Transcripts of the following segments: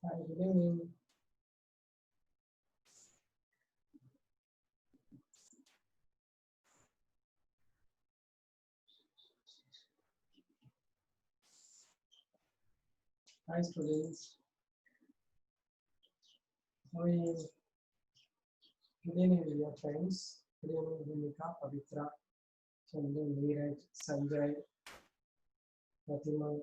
Hi, good evening. Hi, students. How are you? Good evening, dear friends. Good evening, Bhumika, Pavitra, Chandan, Neeraj, Sanjay, Fatima.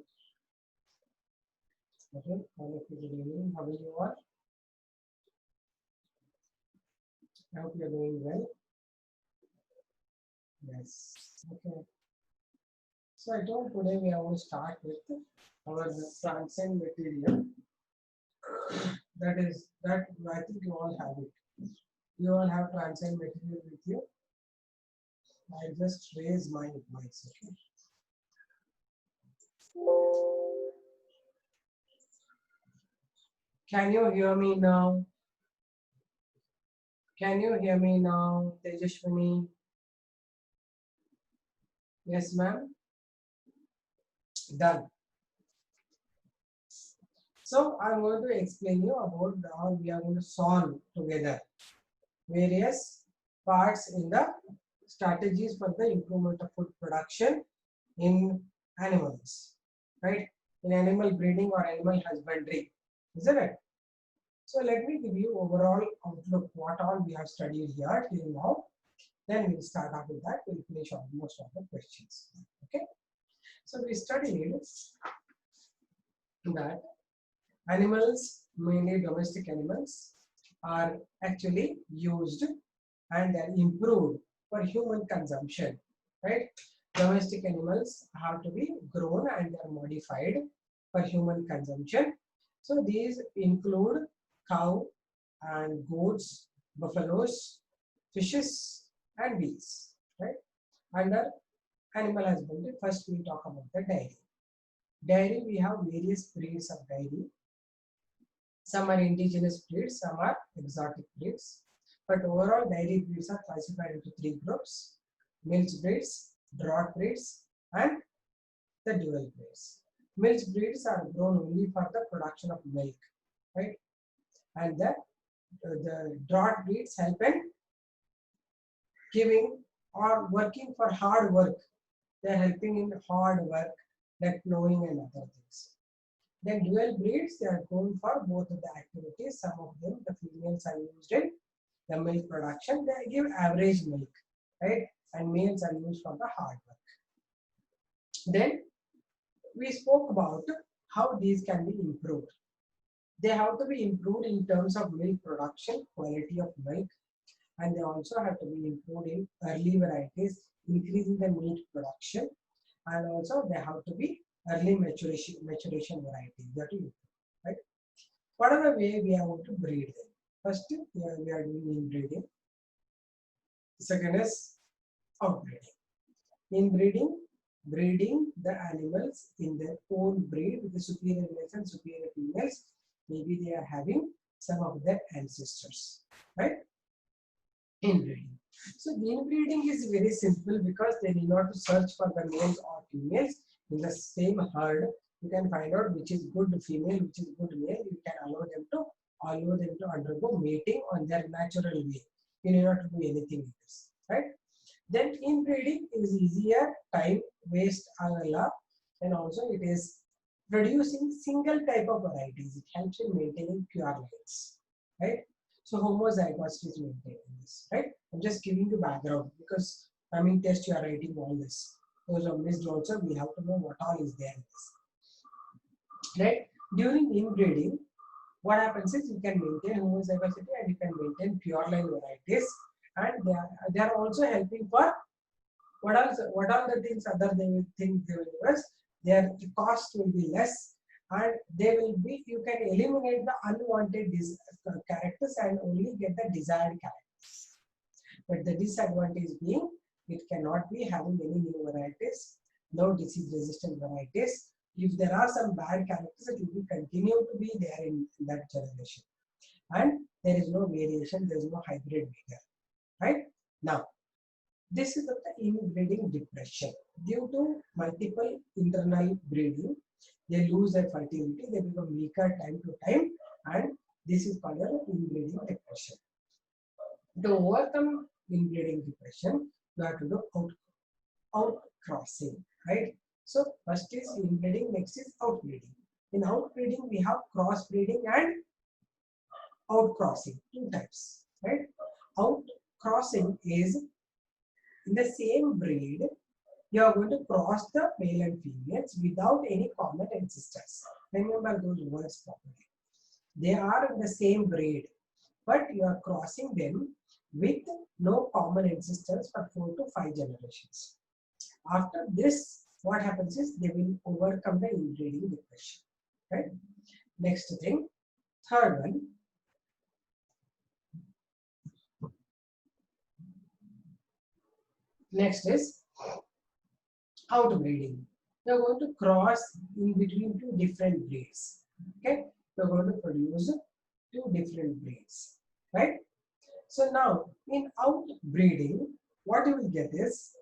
Okay, all of you, good evening. How are you all? I hope you are doing well. Yes. Okay. So I told today we are going to start with our transcend material. That I think you all have it. You all have transcend material with you. I just raise my mics. Okay. Can you hear me now? Can you hear me now, Tejashwini? Yes, ma'am. Done. So I'm going to explain you about how we are going to solve together various parts in the strategies for the improvement of food production in animals, right? In animal breeding or animal husbandry, isn't it? So let me give you overall outlook what all we have studied here till now. Then we'll start off with that. We'll finish off most of the questions. Okay. So we studied that animals, mainly domestic animals, are actually used and are improved for human consumption, right? Domestic animals have to be grown and are modified for human consumption. So these include cow and goats, buffaloes, fishes, and bees, right? Under animal husbandry, first we talk about the dairy. Dairy, we have various breeds of dairy. Some are indigenous breeds, some are exotic breeds. But overall, dairy breeds are classified into three groups: milk breeds, draught breeds, and the dual breeds. Milk breeds are grown only for the production of milk, right? And the draught breeds help in giving or working for hard work. They are helping in hard work like plowing and other things. Then dual breeds, they are grown for both of the activities. Some of them, the females are used in the milk production. They give average milk, right? And males are used for the hard work. Then we spoke about how these can be improved. They have to be improved in terms of milk production, quality of milk, and they also have to be improved in early varieties, increasing the milk production, and also they have to be early maturation varieties that you improve, right? What are the way we are going to breed them? First, we are doing inbreeding. Second is outbreeding. Inbreeding, breeding the animals in their own breed with the superior males and superior females. Maybe they are having some of their ancestors, right? Inbreeding. So the inbreeding is very simple because they need not to search for the males or females in the same herd. You can find out which is good female, which is good male. You can allow them to undergo mating on their natural way. You need not to do anything with this, right? Then inbreeding is easier, time waste Allah, and also it is producing single type of varieties. It helps in maintaining pure lines, right? So homozygosity is maintained in this, right? I'm just giving you background because coming test you are writing all this. Those are missed also. We have to know what all is there in this, right? During inbreeding, what happens is you can maintain homozygosity and you can maintain pure line varieties, and they are also helping for what else? What are the things other they will think they will give us? Their cost will be less, and they will be. You can eliminate the unwanted characters and only get the desired characters. But the disadvantage being it cannot be having any new varieties, no disease-resistant varieties. If there are some bad characters, it will be continue to be there in that generation, and there is no variation. There is no hybrid vigor, right? Now, this is the inbreeding depression. Due to multiple internal breeding, they lose their fertility, they become weaker time to time, and this is called as inbreeding depression. To overcome inbreeding depression, you have to do outcrossing, right? So first is inbreeding, next is outbreeding. In outbreeding, we have crossbreeding and outcrossing, two types, right? Outcrossing is in the same breed, you are going to cross the male and females without any common ancestors. Remember those words properly. They are in the same breed, but you are crossing them with no common ancestors for 4 to 5 generations. After this, what happens is they will overcome the inbreeding depression. Right? Next thing, third one. Next is outbreeding. You are going to cross in between two different breeds. Okay, you are going to produce two different breeds, right? So now in outbreeding, what you will get is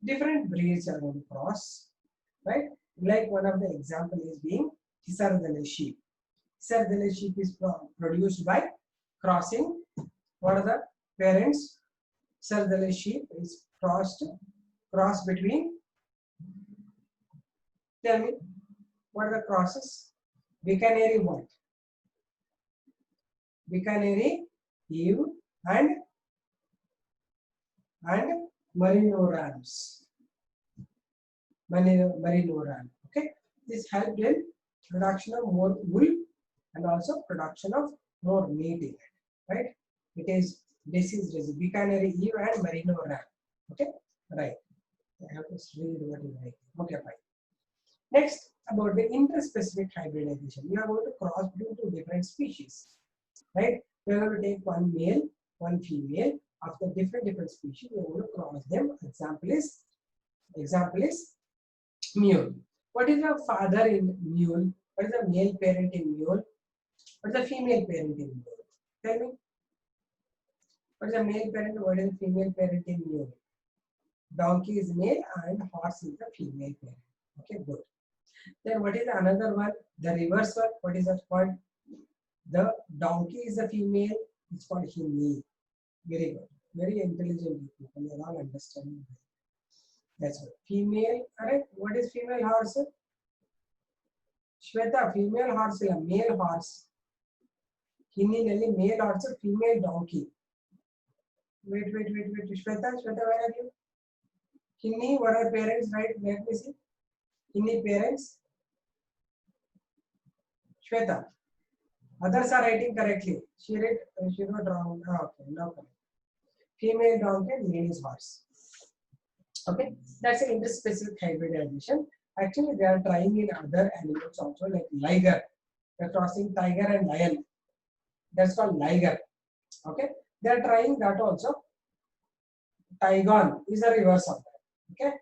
different breeds are going to cross, right? Like one of the example is being Hisardale sheep. Hisardale sheep is produced by crossing. What are the parents? Hisardale sheep is cross between. Tell me, what are the crosses? Bicanary what? Bicanary, Eve, and Merino rams. Merino ram. Okay, this helped in production of more wool and also production of more meat in it. Right? It is disease resistant. Bicanary Eve and Merino ram. Okay, right. I have to read what is right. Okay, fine. Next, about the interspecific hybridization. You are going to cross between two different species, right? You are going to take one male, one female of the different species. You are going to cross them. Example is mule. What is the father in mule? What is the male parent in mule? What is the female parent in mule? Tell me. What is the male parent? What is the female parent in mule? Donkey is male and horse is the female parent. Okay, good. Then what is another one? The reverse one. What is that called? The donkey is the female. It's called Hinni. Very good. Very intelligent people. You are all understanding. That's what. Female. Alright. What is female horse? Shweta. Female horse. Male horse. Hinni nalli male horse. Female donkey. Wait. Shweta, where are you? Hinni. What are parents? Right. Let me see. Hinni parents. Shweta. Others are writing correctly. She wrote wrong. Oh, okay, no correct. Female donkey, male is horse. Okay, that's an interspecific hybridization. Actually, they are trying in other animals also, like liger. They are crossing tiger and lion. That's called liger. Okay, they are trying that also. Tigon is the reverse of that. Okay,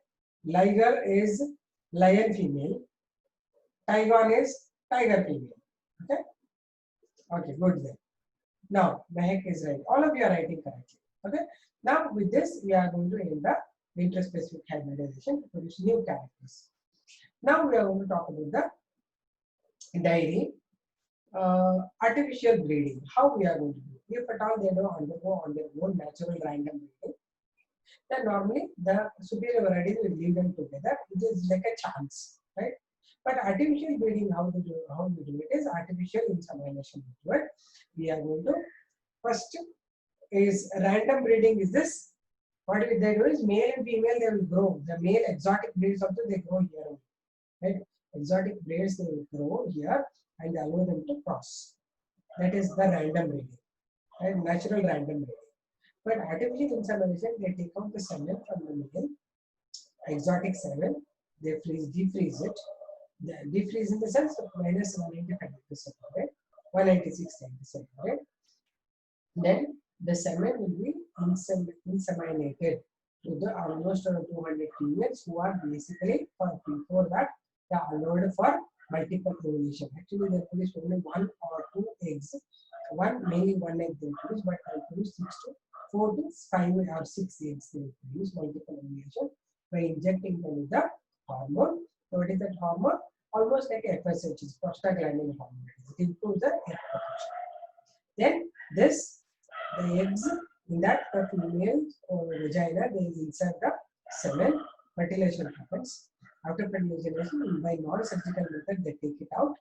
liger is lion female. Tigon is tiger female. Okay. Okay, good then. Now, Mehak is right. All of you are writing correctly. Okay. Now, with this, we are going to end the interspecific hybridization to produce new characters. Now, we are going to talk about the dairy artificial breeding. How we are going to do it? If at all they don't undergo on their own natural random breeding, then normally the superior varieties will leave them together. It is like a chance, right? But artificial breeding, how we do it is artificial insemination method. We are going to first is random breeding. Is this what they do is male and female they will grow. The male exotic breeds also they grow here, right? Exotic breeds they will grow here and allow them to cross. That is the random breeding, right? Natural random breeding. But artificial insemination they take out the semen from the male, exotic semen, they defreeze it. The defreeze in the sense of minus 195%, right? 196.97, right? Then the semen will be inseminated to the almost 200 females who are basically before that they are allowed for multiple ovulation. Actually, they produce only 1 or 2 eggs. One male, 1 egg they produce, but they produce 4 to 5 or 6 eggs. They produce multiple ovulation by injecting them with the hormone. So what is that hormone? Almost like FSH, is prostaglandin hormone. It improves the egg production. Then the eggs in that the female vagina, they insert the semen, fertilization happens. After fertilization, by non-surgical method, they take it out.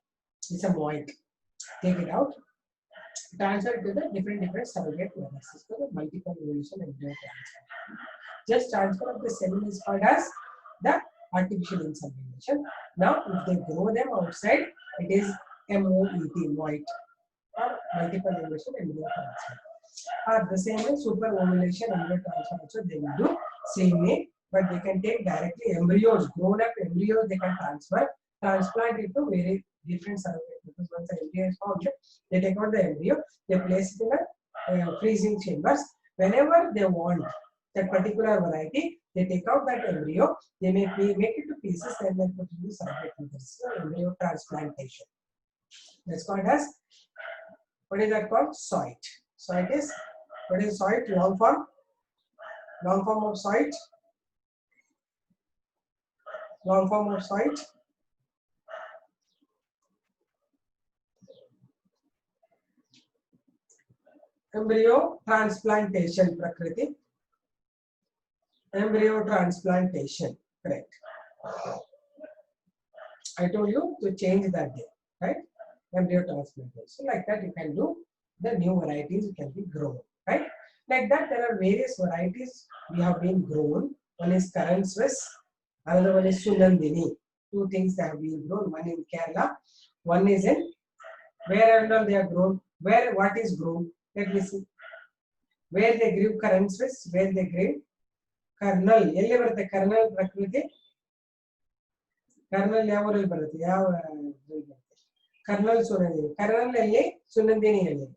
It's a mold. Take it out, transfer it to the different surrogate mothers. So the multiple evolution embryo transfer. Just transfer of the semen is called as the artificial insemination. Now, if they grow them outside, it is MOET, moit, or multiple evolution embryo transfer. Or the same way, super ovulation embryo transfer also they will do same way, but they can take directly embryos, grown up embryos they can transplant it to very different surrogate, because once the embryo is formed, they take out the embryo, they place it in a freezing chambers. Whenever they want that particular variety, they take out that embryo, they make it to pieces and then put it in the surrogate mothers. So embryo transplantation. That's called as, what is that called? Soit. Soit is, what is soit? Long form? Long form of soit? Long form of soit? Embryo transplantation, Prakriti. Embryo transplantation, correct. I told you to change that day, right? Embryo transplantation. So like that you can do the new varieties can be grown, right? Like that there are various varieties we have been grown. One is Karan Swiss, another one is Sunandini. Two things that have been grown, one in Kerala, one is in, wherever they are grown, where what is grown, let me see. Where they grew Karan Swiss, where they grew Kernel, ಎಲ್ಲಿ ಬರುತ್ತೆ kernel ಪ್ರಕೃತಿ kernel ಯಾವ ಊರಲ್ಲಿ ಬರುತ್ತೆ ಯಾವ kernel ಸುನಂದಿನಿ kernel ಎಲ್ಲಿ ಸುನಂದಿನಿ ಎಲ್ಲಿ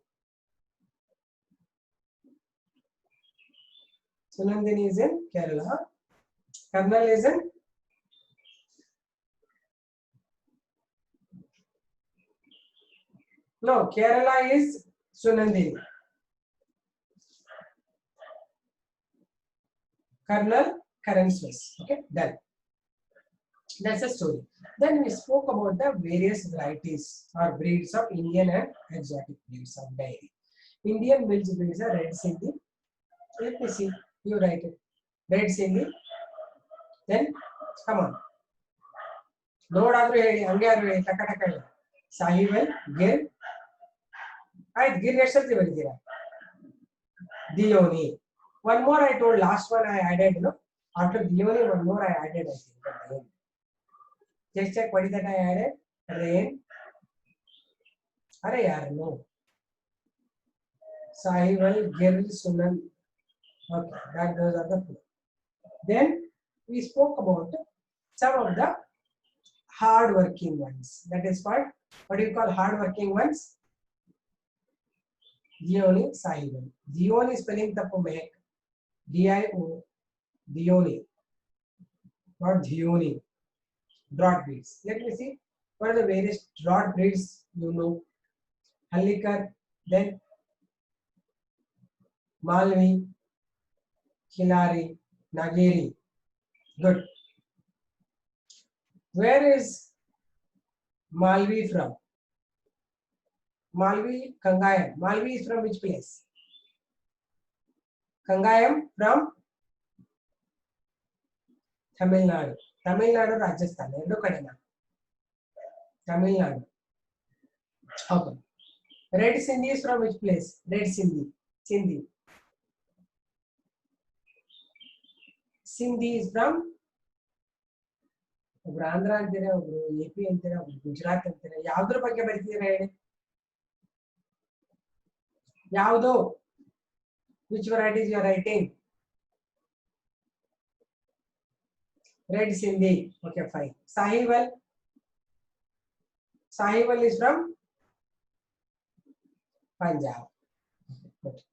Sunandini is in Kerala, Kernel is in no, Kerala is Sunandini, Kernel, Karan Swiss. Okay, done. That's the story. Then we spoke about the various varieties or breeds of Indian and exotic breeds of dairy. Indian milk breeds are Red Sindhi. Let me see. You write it. Red Sindhi. Then come on. ನೋಡಾದ್ರೂ ಹೇಳಿ ಹಂಗೆ ಆದ್ರೂ ಹೇಳಿ ಟಕ ಟಕ ಹೇಳಿ ಸಾಹಿವಲ್ ಗಿರ್ ಆಯ್ತು ಗಿರ್ ಎಷ್ಟು ಸರ್ತಿ ಬರೀತೀರಾ ದಿಯೋನಿ one more I told last one I added after Dioni one more I added I think just check what is that I added rain अरे यार no Sahiwal Gir Sunan okay that those are the four. Then we spoke about some of the hard working ones, that is called what do you call hard working ones Dioni Sahiwal Dioni spelling tappu make DIO Dioni not Dioni drought breeds. Let me see what are the various drought breeds you know. Hallikar, then Malvi, Khilari, Nagiri. Good. Where is Malvi from? Malvi, Kangayam. Malvi is from which place? Kangayam from Tamil Nadu. Tamil Nadu, Rajasthan. Endo kadena. Tamil Nadu. Okay. Red Sindhi is from which place? Red Sindhi. Sindhi. Sindhi is from Andhra ಅಂತೀರಾ ಒಬ್ರು AP ಅಂತೀರಾ ಒಬ್ರು ಗುಜರಾತ್ ಅಂತೀರಾ ಯಾವ್ದ್ರ ಬಗ್ಗೆ ಬರ್ತಿದ್ದೀರಾ ಹೇಳಿ ಯಾವುದು which varieties you are writing Red Sindhi okay fine Sahiwal is from Punjab okay.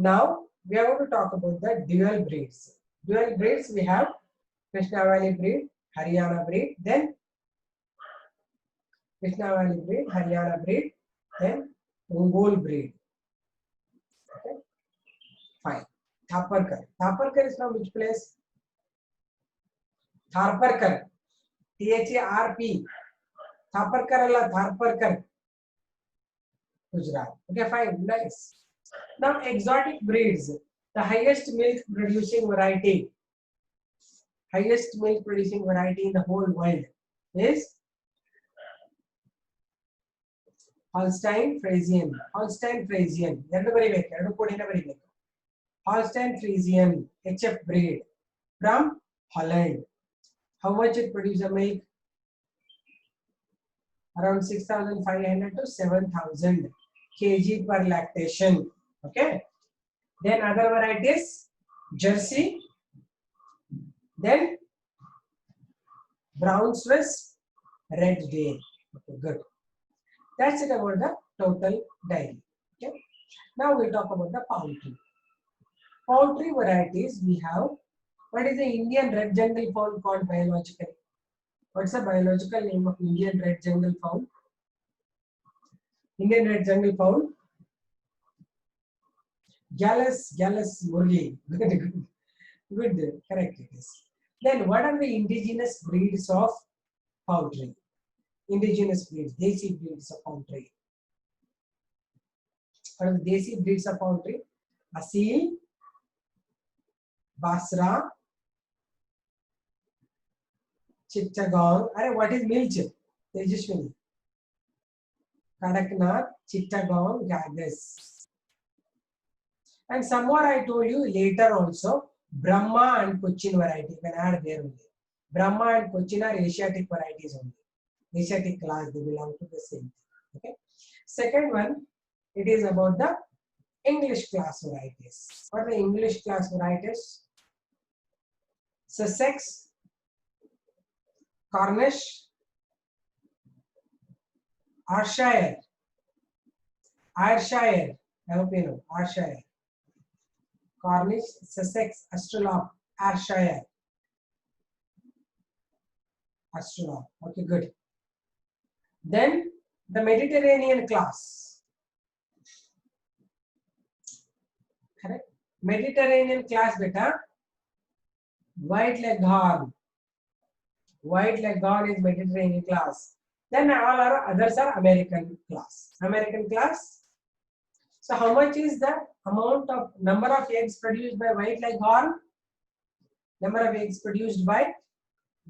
Now we are going to talk about the dual breeds. Dual breeds we have Krishna Valley breed, Haryana breed, then Krishna Valley breed, Haryana breed, then Ongole breed. Okay, fine. Thaparkar. Thaparkar is from which place? Tharparkar. THARP. Thaparkar alla Tharparkar, Gujarat. Okay, fine, nice. Now exotic breeds. The highest milk producing variety in the whole world is Holstein Friesian. Holstein Friesian. Holstein Friesian HF breed from Holland. How much it produces milk? Around 6,500 to 7,000 kg per lactation. Okay. Then other varieties, Jersey, then Brown Swiss, Red Dane. Okay, good. That's it about the total dairy. Okay. Now we talk about the poultry. Poultry varieties we have. What is the Indian red jungle fowl called biologically? What's the biological name of Indian red jungle fowl? Indian red jungle fowl? Gallus murgi. Good, correct it is. Then what are the indigenous breeds of poultry? Indigenous breeds, desi breeds of poultry. What are the desi breeds of poultry? Asil, Basra, Chittagong. What is milch? Tejashwini. Kadaknath, Chittagong, Gagas. And some more I told you later also. Brahma and Cochin variety. You can add there only. Brahma and Cochin are Asiatic varieties only. Asiatic class, they belong to the same thing. Okay. Second one, it is about the English class varieties. What are the English class varieties? Sussex, Cornish, Ayrshire. I hope you know Ayrshire. Cornish, Sussex, Astrolabe, Ayrshire. Astrolabe. Okay, good. Then the Mediterranean class. Correct? Mediterranean class, beta. White Leghorn. White Leghorn is Mediterranean class. Then all our others are American class. American class. So how much is the amount of number of eggs produced by White Leghorn? Number of eggs produced by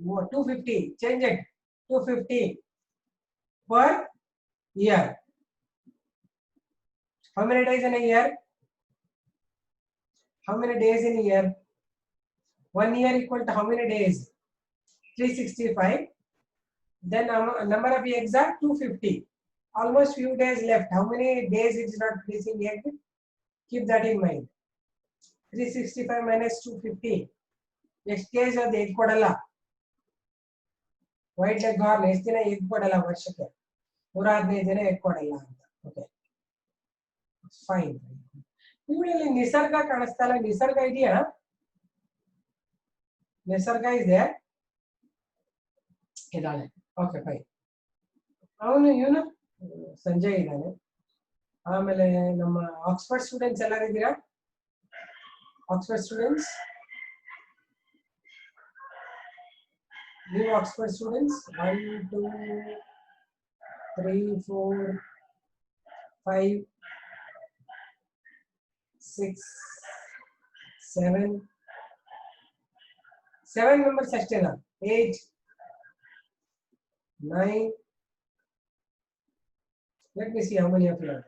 250. Change it. 250 per year. How many days in a year? How many days in a year? 1 year equal to how many days? 365. Then number of eggs are 250. Almost few days left. How many days it is not producing egg? Keep that in mind. 365 minus 250. Next case of the egg kodala. White Leghorn ಎಷ್ಟು ದಿನ egg ಕೊಡಲ್ಲ ವರ್ಷಕ್ಕೆ 115 ದಿನ egg ಕೊಡಲ್ಲ ಅಂತ. Okay. Fine. ಇವಳಲ್ಲಿ ನಿಸರ್ಗ ಕಾಣಿಸ್ತಾ ಇಲ್ಲ. ನಿಸರ್ಗ ಇದೆಯಾ? ನಿಸರ್ಗ ಇದೆ. ಇದಾನೆ. Okay, fine. ಇವನು ಸಂಜಯ್ ಇದ್ದಾನೆ. ಆಮೇಲೆ ನಮ್ಮ ಆಕ್ಸ್ಫರ್ಡ್ ಸ್ಟೂಡೆಂಟ್ಸ್ ಎಲ್ಲರೂ ಇದ್ದೀರಾ? ಆಕ್ಸ್ಫರ್ಡ್ ಸ್ಟೂಡೆಂಟ್ಸ್, ನೀವು ಆಕ್ಸ್ಫರ್ಡ್ ಸ್ಟೂಡೆಂಟ್ಸ್ 1 2 3 4 5 6 7 members ಅಷ್ಟೇನಾ? 8 9. Let me see how many of you are there.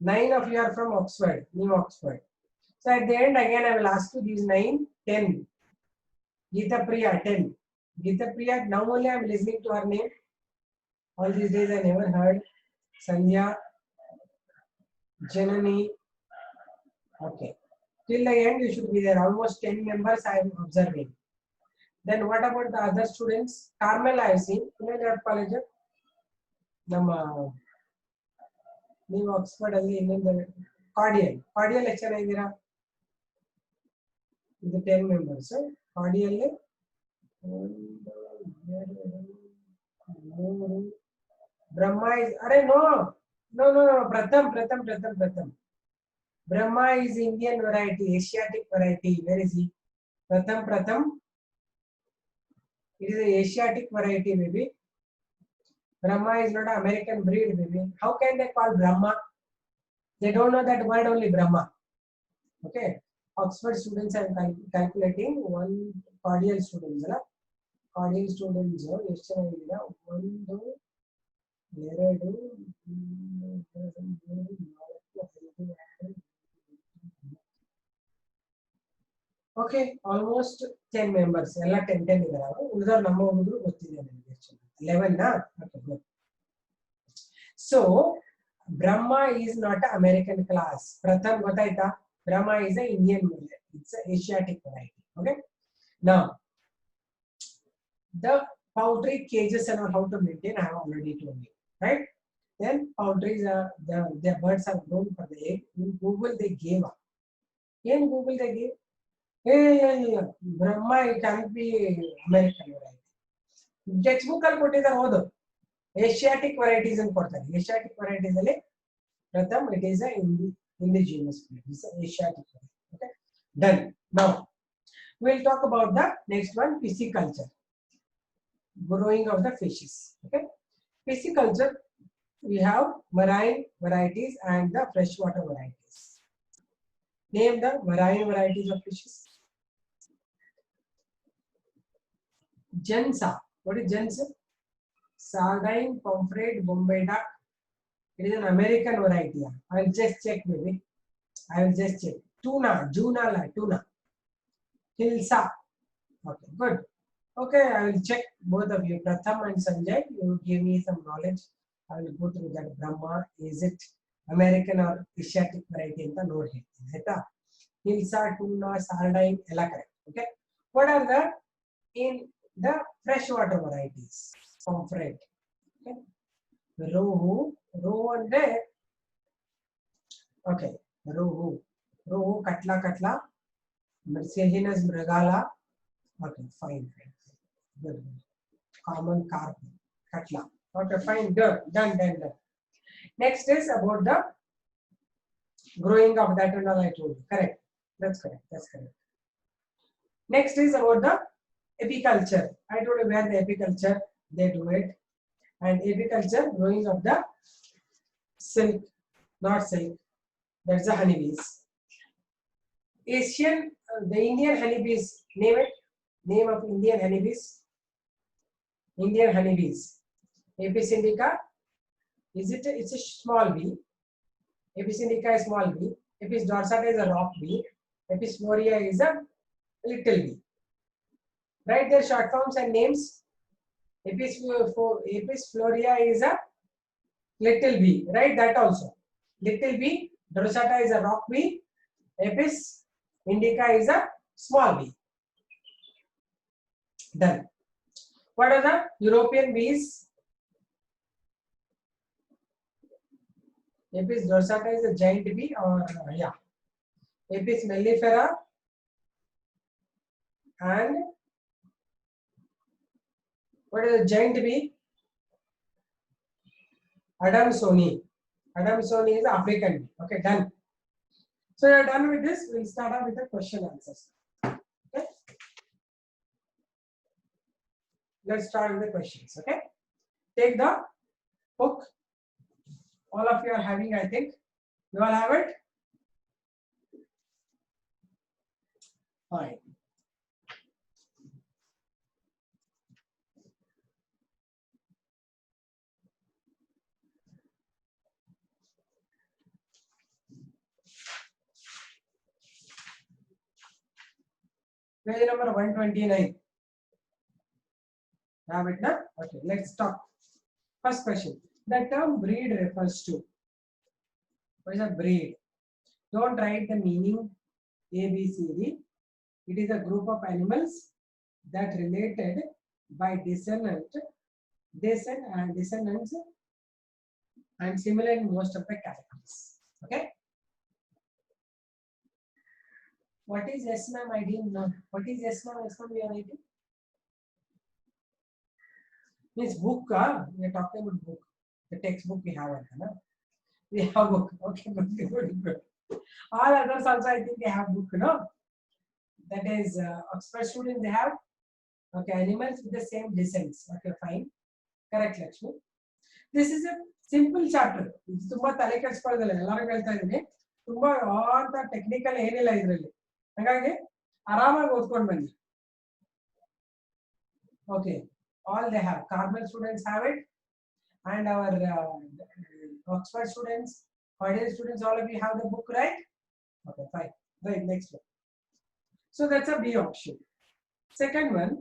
9 of you are from Oxford, New Oxford. So at the end again I will ask you these 9, 10. Geeta Priya 10. Geeta Priya, now only I am listening to her name. All these days I never heard. Sandhya, Janani. Okay. Till the end you should be there. Almost 10 members I am observing. Then what about the other students? Carmel I have seen. In that college. Nama New Oxford ಅಲ್ಲಿ ಇನ್ನೊಂದು cordial ಎಷ್ಟು ಜನ ಇದ್ದೀರಾ? ಇದು 10 members. Cordial 3. Brahma is no Pratham. Brahma is Indian variety, Asiatic variety. Where is he? Pratham. It is an Asiatic variety, maybe. Brahma is not an American breed, baby. How can they call Brahma? They don't know that word only, Brahma. Okay. Oxford students are calculating one cordial students. Cordial students, ಎಷ್ಟು ಚೆನ್ನಾಗಿದೆ ಒಂದು ಎರಡು okay, almost 10 members. ಎಲ್ಲ 10 ಇದ್ದಾರೆ. ಉಳಿದವರು ನಮ್ಮ ಹುಡುಗರು ಗೊತ್ತಿದೆ ನನಗೆ. 11 ನಾ? Okay, good. So, Brahma is not an American class. Pratham gotaita? Brahma is an Indian millet. It's an Asiatic variety. Okay. Now, the poultry cages and how to maintain, I have already told you, right? Then poultries are the birds are grown for the egg. In Google they gave up. In Google they gave. Hey, Brahma it can't be American variety. Textbook ಅಲ್ಲಿ ಕೊಟ್ಟಿದ್ದಾರೆ ಓದು. Asiatic varieties ಅಂತ ಕೊಡ್ತಾರೆ. Asiatic varieties ಅಲ್ಲಿ Pratham it is a indigenous breed. It's an Asiatic variety. Okay. Done. Now we'll talk about the next one, pisciculture. Growing of the fishes. Okay. Pisciculture, we have marine varieties and the freshwater varieties. Name the marine varieties of fishes. Gensa. What is Gensa? Sardine, pomfret, Bombay duck. It is an American variety. I will just check, maybe. I will just check. Tuna, tuna. Hilsa. Okay, good. Okay, I will check both of you. Pratham and Sanjay, you give me some knowledge. I will go through that. Brahma, is it American or Asiatic variety? In the note here. Hilsa, tuna, sardine, ella correct. Okay. What are the in the freshwater varieties? Pomfret. Okay. Rohu and there. Okay. Rohu, katla. Mercehinus mrigala. Okay, fine. Good. Common carp, katla. Okay, fine. Done. Next is about the growing of that and all I told you. Correct. That's correct. Next is about the apiculture. I told you where the apiculture they do it. And apiculture, growing of the silk, not silk. That's the honeybees. The Indian honeybees. Name it. Name of Indian honeybees. Indian honeybees. Apis indica. It's a small bee. Apis indica is small bee. Apis dorsata is a rock bee. Apis florea is a little bee. Write their short forms and names. Apis florea is a little bee. Write that also. Little bee. Dorsata is a rock bee. Apis indica is a small bee. Done. What are the European bees? Apis dorsata is a giant bee, or Apis mellifera and what is a giant bee? Adamsoni. Adamsoni is African bee. Okay, done. So you are done with this. We'll start off with the question answers. Okay. Let's start with the questions. Okay. Take the book. All of you are having, I think. You all have it? Fine. Page number 129. Have it now? Okay, let's start. First question. The term breed refers to. What is a breed? Don't write the meaning A, B, C, D. It is a group of animals that related by descendants and similar in most of the categories. Okay. What is yes, ma'am? I didn't know. What is yes, ma'am? Yes, ma'am, you are writing? Means book. We are talking about book. The textbook we have. We have book. Okay, good. All others also, I think they have book. No. That is Oxford students. They have. Okay, animals with the same descents. Okay, fine. Correct, Lakshmi. This is A simple chapter. ಇದು ತುಂಬಾ ತಲೆ ಕೆಡಿಸ್ಕೊಳ್ಳೋದಿಲ್ಲ, ಎಲ್ಲರಿಗೂ ಹೇಳ್ತಾ ಇದೀನಿ. ತುಂಬಾ ಅಂತ technical ಏನಿಲ್ಲ ಇದರಲ್ಲಿ, ಹಾಗಾಗಿ ಆರಾಮಾಗಿ ಓದ್ಕೊಂಡು ಬನ್ನಿ. Okay, all they have. Carmel students have it, and our Oxford students, Purdue students, all of you have the book, right? Okay, fine. Right, next one. So that's a B option. Second one,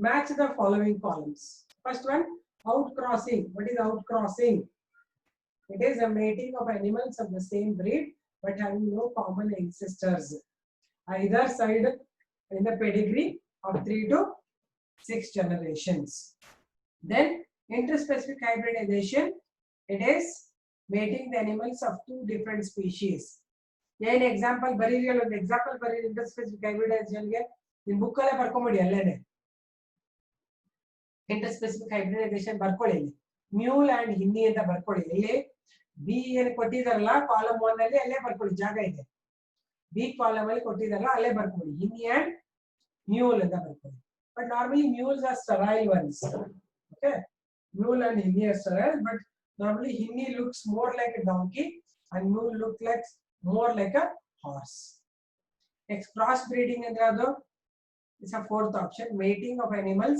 match the following columns. First one, outcrossing. What is outcrossing? It is a mating of animals of the same breed but having no common ancestors either side in the pedigree of 3 to 6 generations. Then interspecific hybridization, it is mating the animals of 2 different species. An example bariri ಒಂದು example bariri interspecific hybridization ಗೆ ನಿಮ್ಮ book ಅಲ್ಲೇ ಬರ್ಕೊಂಬಿಡಿ. ಅಲ್ಲೇನೆ interspecific hybridization ಬರ್ಕೊಳ್ಳಿ, mule and Hindi ಅಂತ ಬರ್ಕೊಳ್ಳಿ. ಇಲ್ಲಿ B ಏನು ಕೊಟ್ಟಿದಾರಲ್ಲ ಕಾಲಮ್ 1 ಅಲ್ಲಿ ಅಲ್ಲೇ ಬರ್ಕೊಳ್ಳಿ, ಜಾಗ ಇದೆ. ಬಿ ಕಾಲಮ್ ಅಲ್ಲಿ ಕೊಟ್ಟಿದಾರಲ್ಲ ಅಲ್ಲೇ ಬರ್ಕೊಳ್ಳಿ, ಹಿಂದಿ ಅಂಡ್ ಮ್ಯೂಲ್ ಅಂತ ಬರ್ಕೊಳ್ಳಿ. But normally mules are sterile ones. Okay, mule and Hindi are sterile, but normally Hindi looks more like a donkey and mule looks like more like a horse. Next, crossbreeding and the other is a fourth option. Mating of animals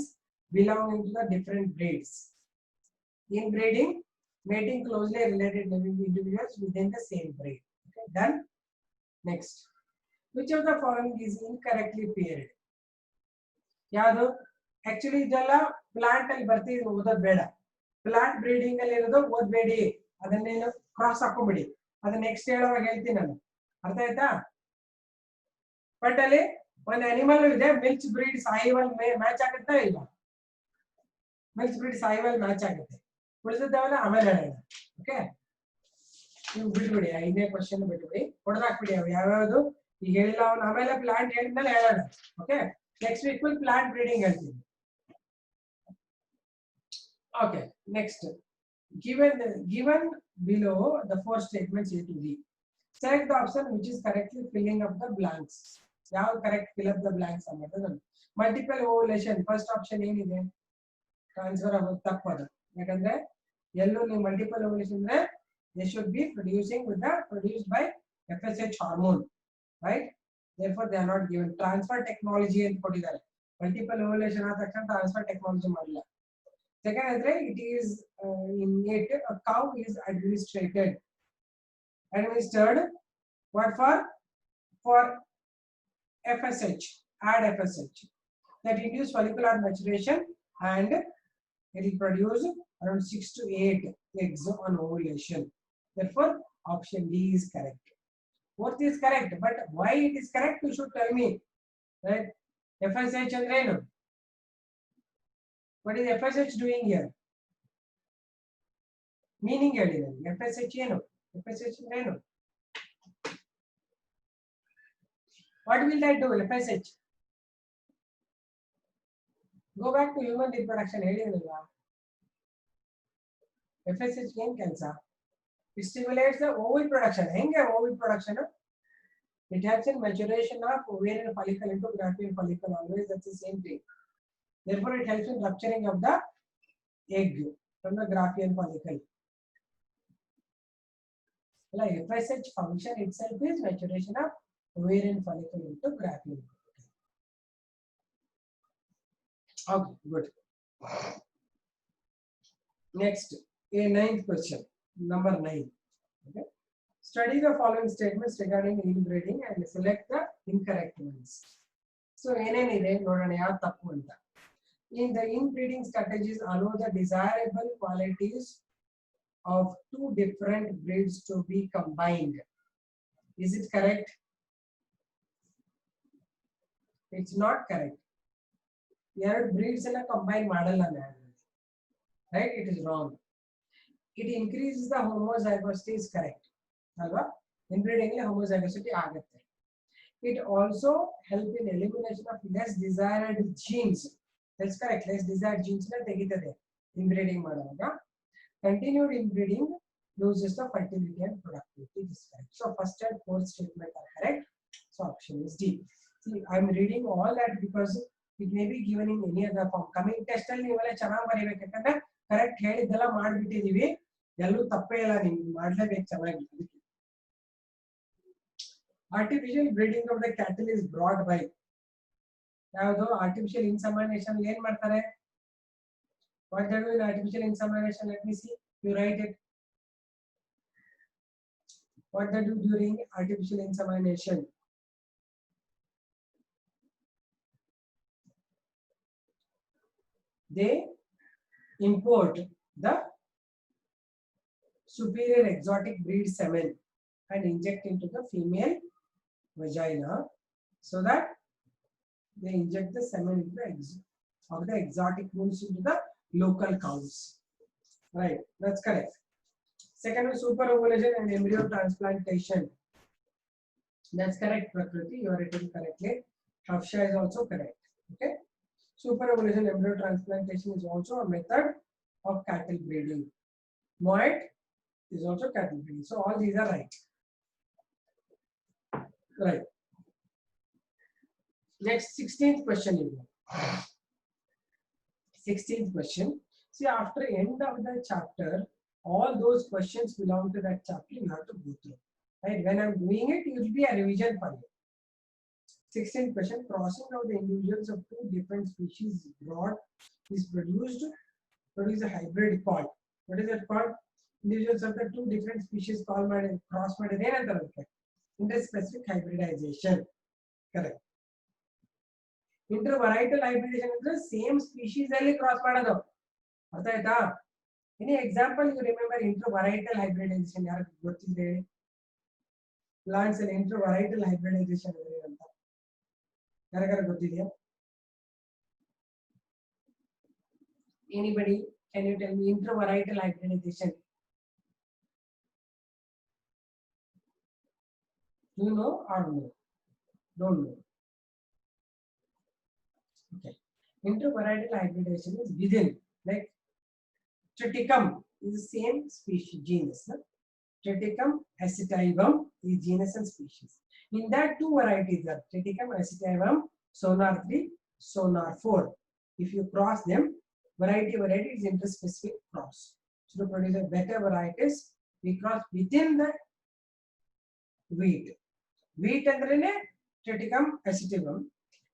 belonging to the different breeds. Inbreeding, mating closely related individuals within the same breed. Okay, done. Next, which of the following is incorrectly paired? ಯಾವುದು actually ಇದೆಲ್ಲ plant ಅಲ್ಲಿ ಬರ್ತೀವಿ, ಓದೋದ್ ಬೇಡ. Plant breeding ಅಲ್ಲಿ ಇರೋದು ಓದ್ಬೇಡಿ, ಅದನ್ನೇನು cross ಹಾಕೊಂಬಿಡಿ. ಅದನ್ನ next ಹೇಳುವಾಗ ಹೇಳ್ತೀನಿ ನಾನು, ಅರ್ಥ ಆಯ್ತಾ? ಬಟ್ ಅಲ್ಲಿ ಒಂದು ಅನಿಮಲ್ ಇದೆ, ಮಿಲ್ಚ್ ಬ್ರೀಡ್ ಸಾಯಿವಲ್ ಮ್ಯಾಚ್ ಆಗುತ್ತಾ ಇಲ್ಲ? ಮಿಲ್ಚ್ ಬ್ರೀಡ್ ಸಾಯಿವಲ್ ಮ್ಯಾಚ್ ಆಗುತ್ತೆ. ಉಳಿದಿದ್ದಾವಲ್ಲ ಆಮೇಲೆ ಹೇಳೋಣ. ಓಕೆ, ನೀವು ಬಿಟ್ಬಿಡಿ, 5ನೇ ಕ್ವಶನ್ ಬಿಟ್ಬಿಡಿ, ಹೊಡೆದಾಕ್ಬಿಡಿ. ಅವು ಯಾವ್ಯಾವುದು ಈಗ ಹೇಳಿಲ್ಲ ಅವನು, ಆಮೇಲೆ ಪ್ಲಾಂಟ್ ಹೇಳಿದ್ಮೇಲೆ ಹೇಳೋಣ. Okay, next week will plant breeding helping. Okay, next, given below the 4 statements A to B, select the option which is correctly filling up the blanks. How correct fill up the blanks ಅನ್ನೋದು. Multiple ovulation first option ಏನಿದೆ, transfer ಆಗೋದು ತಪ್ಪದು. ಯಾಕಂದ್ರೆ ಎಲ್ಲೂ ನೀವು multiple ovulation ಅಂದ್ರೆ they should be produced by FSH hormone, right? Therefore they are not given. Transfer technology and ಕೊಟ್ಟಿದ್ದಾರೆ. Multiple ovulation ಆದ ತಕ್ಷಣ transfer technology ಮಾಡಿಲ್ಲ. Second ಅಂದ್ರೆ it is innate, a cow is administered what for FSH, add FSH that induce follicular maturation and it will produce around 6 to 8 eggs on ovulation. Therefore option D is correct. Both is correct, but why it is correct you should tell me, right? FSH andre ಏನು? What is FSH doing here? Meaning ಹೇಳಿ ನನಗೆ. FSH ಏನು? FSH ಅಂದ್ರೆ ಏನು? What will that do? FSH. Go back to human reproduction ಹೇಳಿದ್ರಲ್ವಾ? FSH ಏನು ಕೆಲಸ? It stimulates the ovule production. ಹೆಂಗೆ ovule production? It helps in maturation of ovarian follicle into Graafian follicle. Always that's the same thing. Therefore, it helps in rupturing of the egg from the Graafian follicle. Like FSH function itself is maturation of ovarian follicle into Graafian follicle. Okay, good. Next, a 9th question. Number 9. Okay. Study the following statements regarding inbreeding and select the incorrect ones. So, ಏನೇನಿದೆ ನೋಡೋಣ ಯಾವುದು ತಪ್ಪು ಅಂತ. In the inbreeding strategies allow the desirable qualities of 2 different breeds to be combined. Is it correct? It's not correct. ಎರಡು breeds ಎಲ್ಲ combine ಮಾಡಲ್ಲ ನಾನು. Right? It is wrong. It increases the homozygosity is correct. Alva? Inbreeding le homozygosity ಆಗುತ್ತೆ. It also help in elimination of less desired genes. That's correct. Less desired genes na ತೆಗಿತದೆ inbreeding ಮಾಡುವಾಗ. Continued inbreeding loses the fertility and productivity. This is correct. So first and fourth statement are correct. So option is D. See, I am reading all that because it may be given in any other form. Coming test ಅಲ್ಲಿ ನೀವೆಲ್ಲ ಚೆನ್ನಾಗಿ ಬರೀಬೇಕು ಯಾಕಂದ್ರೆ correct ಹೇಳಿದ್ದೆಲ್ಲ ಮಾಡಿಬಿಟ್ಟಿದೀವಿ. ಎಲ್ಲೂ ತಪ್ಪೇ ಇಲ್ಲ, ನಿಮ್ಗೆ ಮಾಡ್ಲೇಬೇಕು ಚೆನ್ನಾಗಿ. ಅದಕ್ಕೆ artificial breeding of the cattle is brought by ಯಾವುದು? ಆರ್ಟಿಫಿಷಿಯಲ್ ಇನ್ಸೆಮಿನೇಷನ್ ಏನ್ ಮಾಡ್ತಾರೆ? What they do in artificial insemination? Let me see. You write it. What they do during artificial insemination? They import the superior exotic breed semen and inject into the female vagina, so that they inject the semen into of the exotic bulls into the local cows. Right, that's correct. Second is super ovulation and embryo transplantation. That's correct, Prakriti. You are written correctly. Hafsha is also correct. Okay. Super ovulation embryo transplantation is also a method of cattle breeding. Moat is also cattle breeding. So all these are right. Right. Next, 16th question. 16th question. See, after end of the chapter, all those questions belong to that chapter. You have to go through. Right? When I'm doing it, it will be a revision for you. 16th question. Crossing of the individuals of two different species broad is produce a hybrid called. What is that called? Individuals of the two different species called cross interspecific hybridization. Correct. Intervarietal hybridization is the same species ಅಲ್ಲಿ cross ಮಾಡೋದು. ಅರ್ಥ ಆಯ್ತಾ? Any example you remember intervarietal hybridization? ಯಾರು ಗೊತ್ತಿದೆ? Plants and intervarietal hybridization ಅಂತ ಯಾರಿಗಾರ ಗೊತ್ತಿದೆಯಾ? Anybody? Can you tell me intervarietal hybridization? Do you know or no? Don't know. Okay. Intervarietal hybridization is within, like Triticum is the same species genus. No? Triticum acetium is genus and species. In that two varieties are Triticum acetium sonar 3, sonar 4. If you cross them, variety is interspecific cross. So to produce a better varieties, we cross within the wheat. Wheat and Triticum acetium.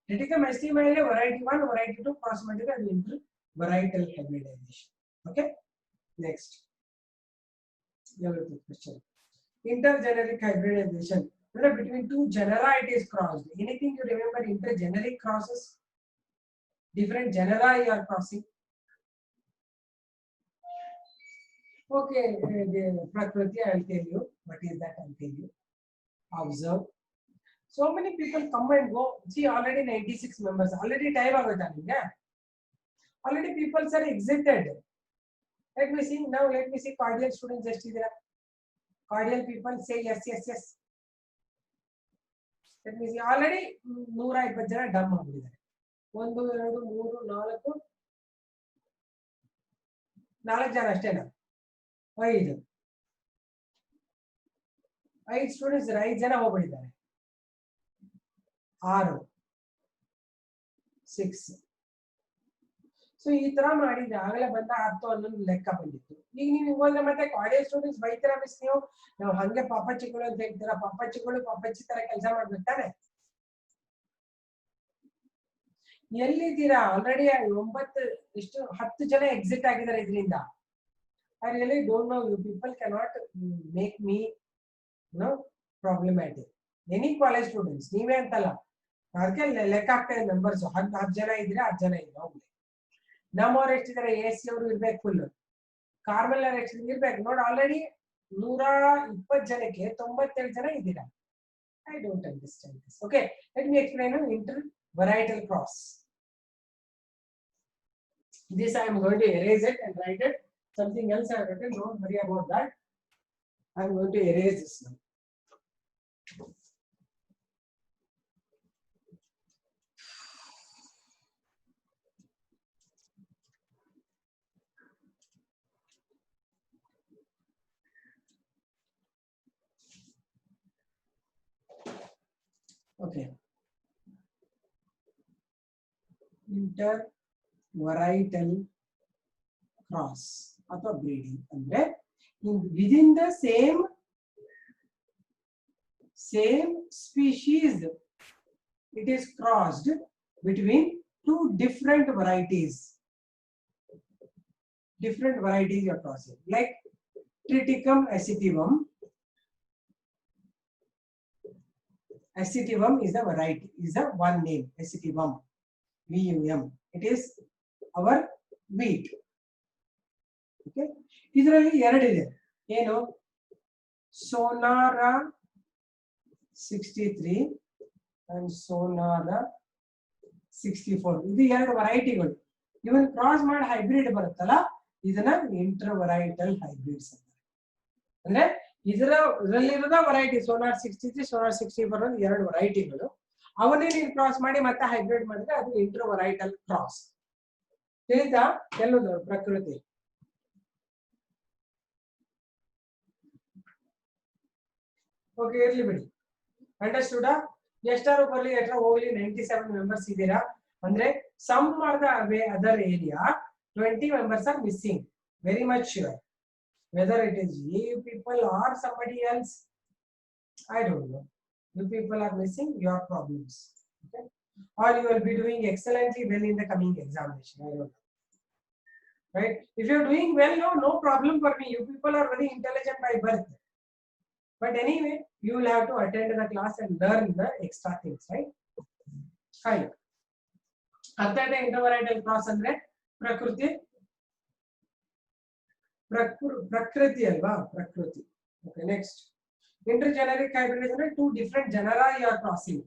Triticum acetium is variety 1, variety 2 cross material into varietal hybridization. Okay. Next. Question. Intergeneric hybridization. Between two genera it is crossed. Anything you remember intergeneric crosses? Different genera you are crossing. Okay, Prakriti, I will tell you. What is that? I will tell you. Observe. So many people come and go. See, already 96 members. Already time agotanige. Already people are exited. Let me see. Now let me see cordial students just there. Cordial people say yes, yes, yes. Let me see. Already 120 ಜನ ಡಮ್ ಆಗಿದ್ದಾರೆ. 1 2 3 4 ಜನ ಅಷ್ಟೇನಾ? 5 students 5 ಜನ ಹೋಗ್ಬಿಟ್ಟಿದ್ದಾರೆ. 6 6. So ಈ ತರ ಮಾಡಿದ್ರೆ ಆಗಲೇ ಬಂದ 10 11 ಲೆಕ್ಕ ಬಂದಿತ್ತು. ಈಗ ನೀವು ಹೋದ್ರೆ ಮತ್ತೆ ಕಾಲೇಜ್ ಸ್ಟೂಡೆಂಟ್ಸ್ ಬೈತೀರಾ ಮಿಸ್, ನೀವು ನಾವು ಹಂಗೆ ಪಾಪಚ್ಚಿಗಳು ಅಂತ ಹೇಳ್ತೀರಾ. ಪಾಪಚ್ಚಿ ತರ ಕೆಲಸ ಮಾಡ್ಬೇಕು ತಾನೆ. ಎಲ್ಲಿದ್ದೀರಾ? ಆಲ್ರೆಡಿ 10 ಜನ ಎಕ್ಸಿಟ್ ಆಗಿದ್ದಾರೆ ಇದರಿಂದ. I really don't know. You people cannot make me problematic. Any college students, ನೀವೇ ಅಂತಲ್ಲ, ಅದಕ್ಕೆ ಲೆಕ್ಕ ಆಗ್ತದೆ ಮೆಂಬರ್ಸ್. 10 ಜನ ಇದ್ರೆ 10 ಜನ ಇಲ್ಲ ಹೋಗ್ಲಿ. ನಮ್ಮವ್ರು ಎಷ್ಟಿದ್ದಾರೆ? AC ಅವರು ಇರ್ಬೇಕು ಫುಲ್, ಕಾರ್ಮೆಲ್ ಅವ್ರು ಎಷ್ಟಿದ್ರೆ ಇರ್ಬೇಕು ನೋಡಿ. ಆಲ್ರೆಡಿ 120 ಜನಕ್ಕೆ 97 ಜನ ಇದ್ದೀರಾ. I don't understand this. Okay, let me explain intervarietal cross. This I am going to erase it and write it. Something else I have written. Don't worry about that. I am going to erase this now. Okay. Intervarietal cross ಅಥವಾ breeding ಅಂದ್ರೆ within the same species, it is crossed between two different varieties. Different varieties you are crossing, like Triticum acetivum. Acetivum is the variety, is the one name, acetivum, VUM. It is our wheat. Okay. ಇದರಲ್ಲಿ ಎರಡಿದೆ. ಏನು? Sonara 63 and Sonara 64. ಇದು ಎರಡು ವೆರೈಟಿಗಳು. ಇವನ್ cross ಮಾಡಿ hybrid ಬರುತ್ತಲ್ಲ, ಇದನ್ನ ಇಂಟರ್ವರೈಟಲ್ hybrids ಅಂತಾರೆ. ಅಂದ್ರೆ ಇದರಲ್ಲಿರೋದ ವೆರೈಟಿ ಸೋನಾರ್ 63 ಸೋನಾರ್ 64 ಅನ್ನೋ ಎರಡು ವೆರೈಟಿಗಳು. ಅವನ್ನೇ ನೀವು ಕ್ರಾಸ್ ಮಾಡಿ ಮತ್ತೆ ಹೈಬ್ರಿಡ್ ಮಾಡಿದ್ರೆ ಅದು ಇಂಟರ್ವರೈಟಲ್ ಕ್ರಾಸ್. ತಿಳಿತಾ? ಎಲ್ಲದು ಪ್ರಕೃತಿ. ಓಕೆ, ಇರ್ಲಿ ಬಿಡಿ. ಅಂಡರ್ಸ್ಟುಡ್? ಎಷ್ಟಾರು ಬರ್ಲಿ ಎಷ್ಟಾರ ಹೋಗ್ಲಿ, 97 ಮೆಂಬರ್ಸ್ ಇದ್ದೀರಾ ಅಂದ್ರೆ some are the other area 20 members are missing. Very much sure. Whether it is you people or somebody else, I don't know. You people are missing your problems. Okay? Or you will be doing excellently well in the coming examination. I don't know. Right? If you are doing well, no problem for me. You people are very intelligent by birth. But anyway, you will have to attend the class and learn the extra things, right? Fine. After the intervarietal cross andre prakriti alva, prakriti. Okay, next. Intergeneric hybridization, two different genera you are crossing.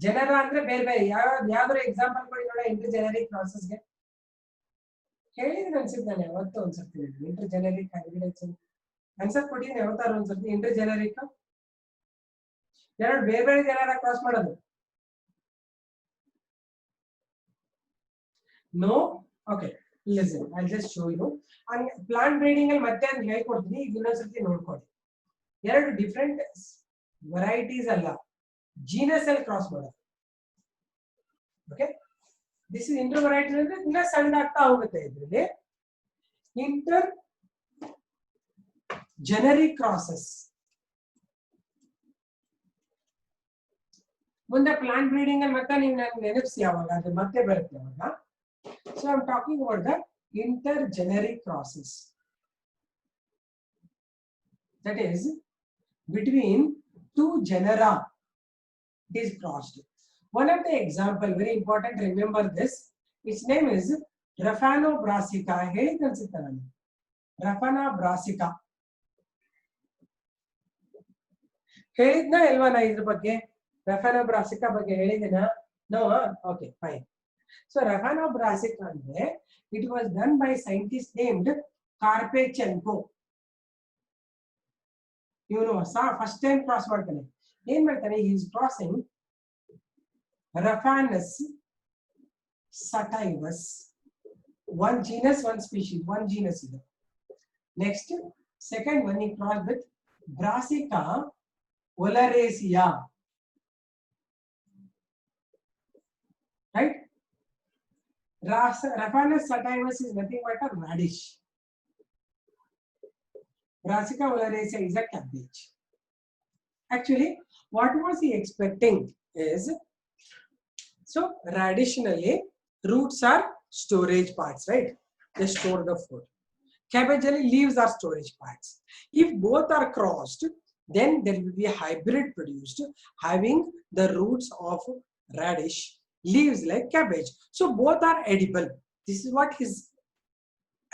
Genera andre ಬೇರೆ ಬೇರೆ ಯಾವ್ದಾದ್ರು example ಕೊಡಿ ನೋಡ ಇಂಟರ್ಜೆನೆರಿಕ್ crosses ಗೆ. ಹೇಳಿದ್ರೆ ಅನ್ಸುತ್ತೆ ನಾನು ಯಾವತ್ತೂ ಒಂದ್ಸರ್ತಿ ಇಂಟರ್ಜೆನೆರಿಕ್ ಹೈಬ್ರಿಡೈಸೇಷನ್ ಆನ್ಸರ್ ಕೊಟ್ಟಿದ್ದೀನಿ ಯಾವತ್ತಾರು ಒಂದ್ಸರ್ತಿ. ಇಂಟರ್ಜೆನೆರಿಕ್ ಎರಡು ಬೇರೆ ಬೇರೆ ಜನರ ಕ್ರಾಸ್ ಮಾಡೋದು. No? Okay, listen, I'll just show you. And plant breeding ಅಲ್ಲಿ ಮತ್ತೆ ಅಂತ ಹೇಳ್ಕೊಡ್ತೀನಿ, ಈಗ ಇನ್ನೊಂದ್ಸರ್ತಿ ನೋಡ್ಕೊಳ್ಳಿ. ಎರಡು ಡಿಫರೆಂಟ್ ವೆರೈಟೀಸ್ ಅಲ್ಲ, ಜೀನಸ್ ಅಲ್ಲಿ ಕ್ರಾಸ್ ಮಾಡೋದು. Okay, this is inter variety ಅಂದ್ರೆ ಇನ್ನ ಸಣ್ಣ ಆಗ್ತಾ ಹೋಗುತ್ತೆ. ಇದ್ರಲ್ಲಿ ಇಂಟರ್ ಜನರಿಕ್ ಕ್ರಾಸಸ್ ಮುಂದೆ ಪ್ಲಾಂಟ್ ಬ್ರೀಡಿಂಗ್ ಅಲ್ಲಿ ಮತ್ತೆ ನೀವು ನಾನು ನೆನಪಿಸಿ ಯಾವಾಗ ಅದು ಮತ್ತೆ ಬರುತ್ತೆ ಅವಾಗ. So I'm talking about the intergeneric crosses. That is between two genera it is crossed. One of the example, very important, remember this. Its name is Raphanobrassica. ಹೇಳಿದ ಅನ್ಸುತ್ತೆ ನಾನು, Raphanobrassica. ಹೇಳಿದ್ನಾ ಇಲ್ವಾ ನಾ ಇದ್ರ ಬಗ್ಗೆ? Raphanobrassica ಬಗ್ಗೆ ಹೇಳಿದಿನಾ? No? Okay, fine. So Raphanobrassica andre it was done by scientist named Karpechenko. You know, first time cross ಮಾಡ್ತಾನೆ. ಏನ್ ಮಾಡ್ತಾನೆ? He is crossing Raphanus sativus, one genus, one species, one genus ಇದೆ. Next, second one he crossed with Brassica oleracea. Right? Raphanus sativus is nothing but a radish. Brassica oleracea is a cabbage. Actually, what was he expecting is, so traditionally roots are storage parts, right? They store the food. Cabbage leaves are storage parts. If both are crossed, then there will be a hybrid produced having the roots of radish, leaves like cabbage. So both are edible. This is what his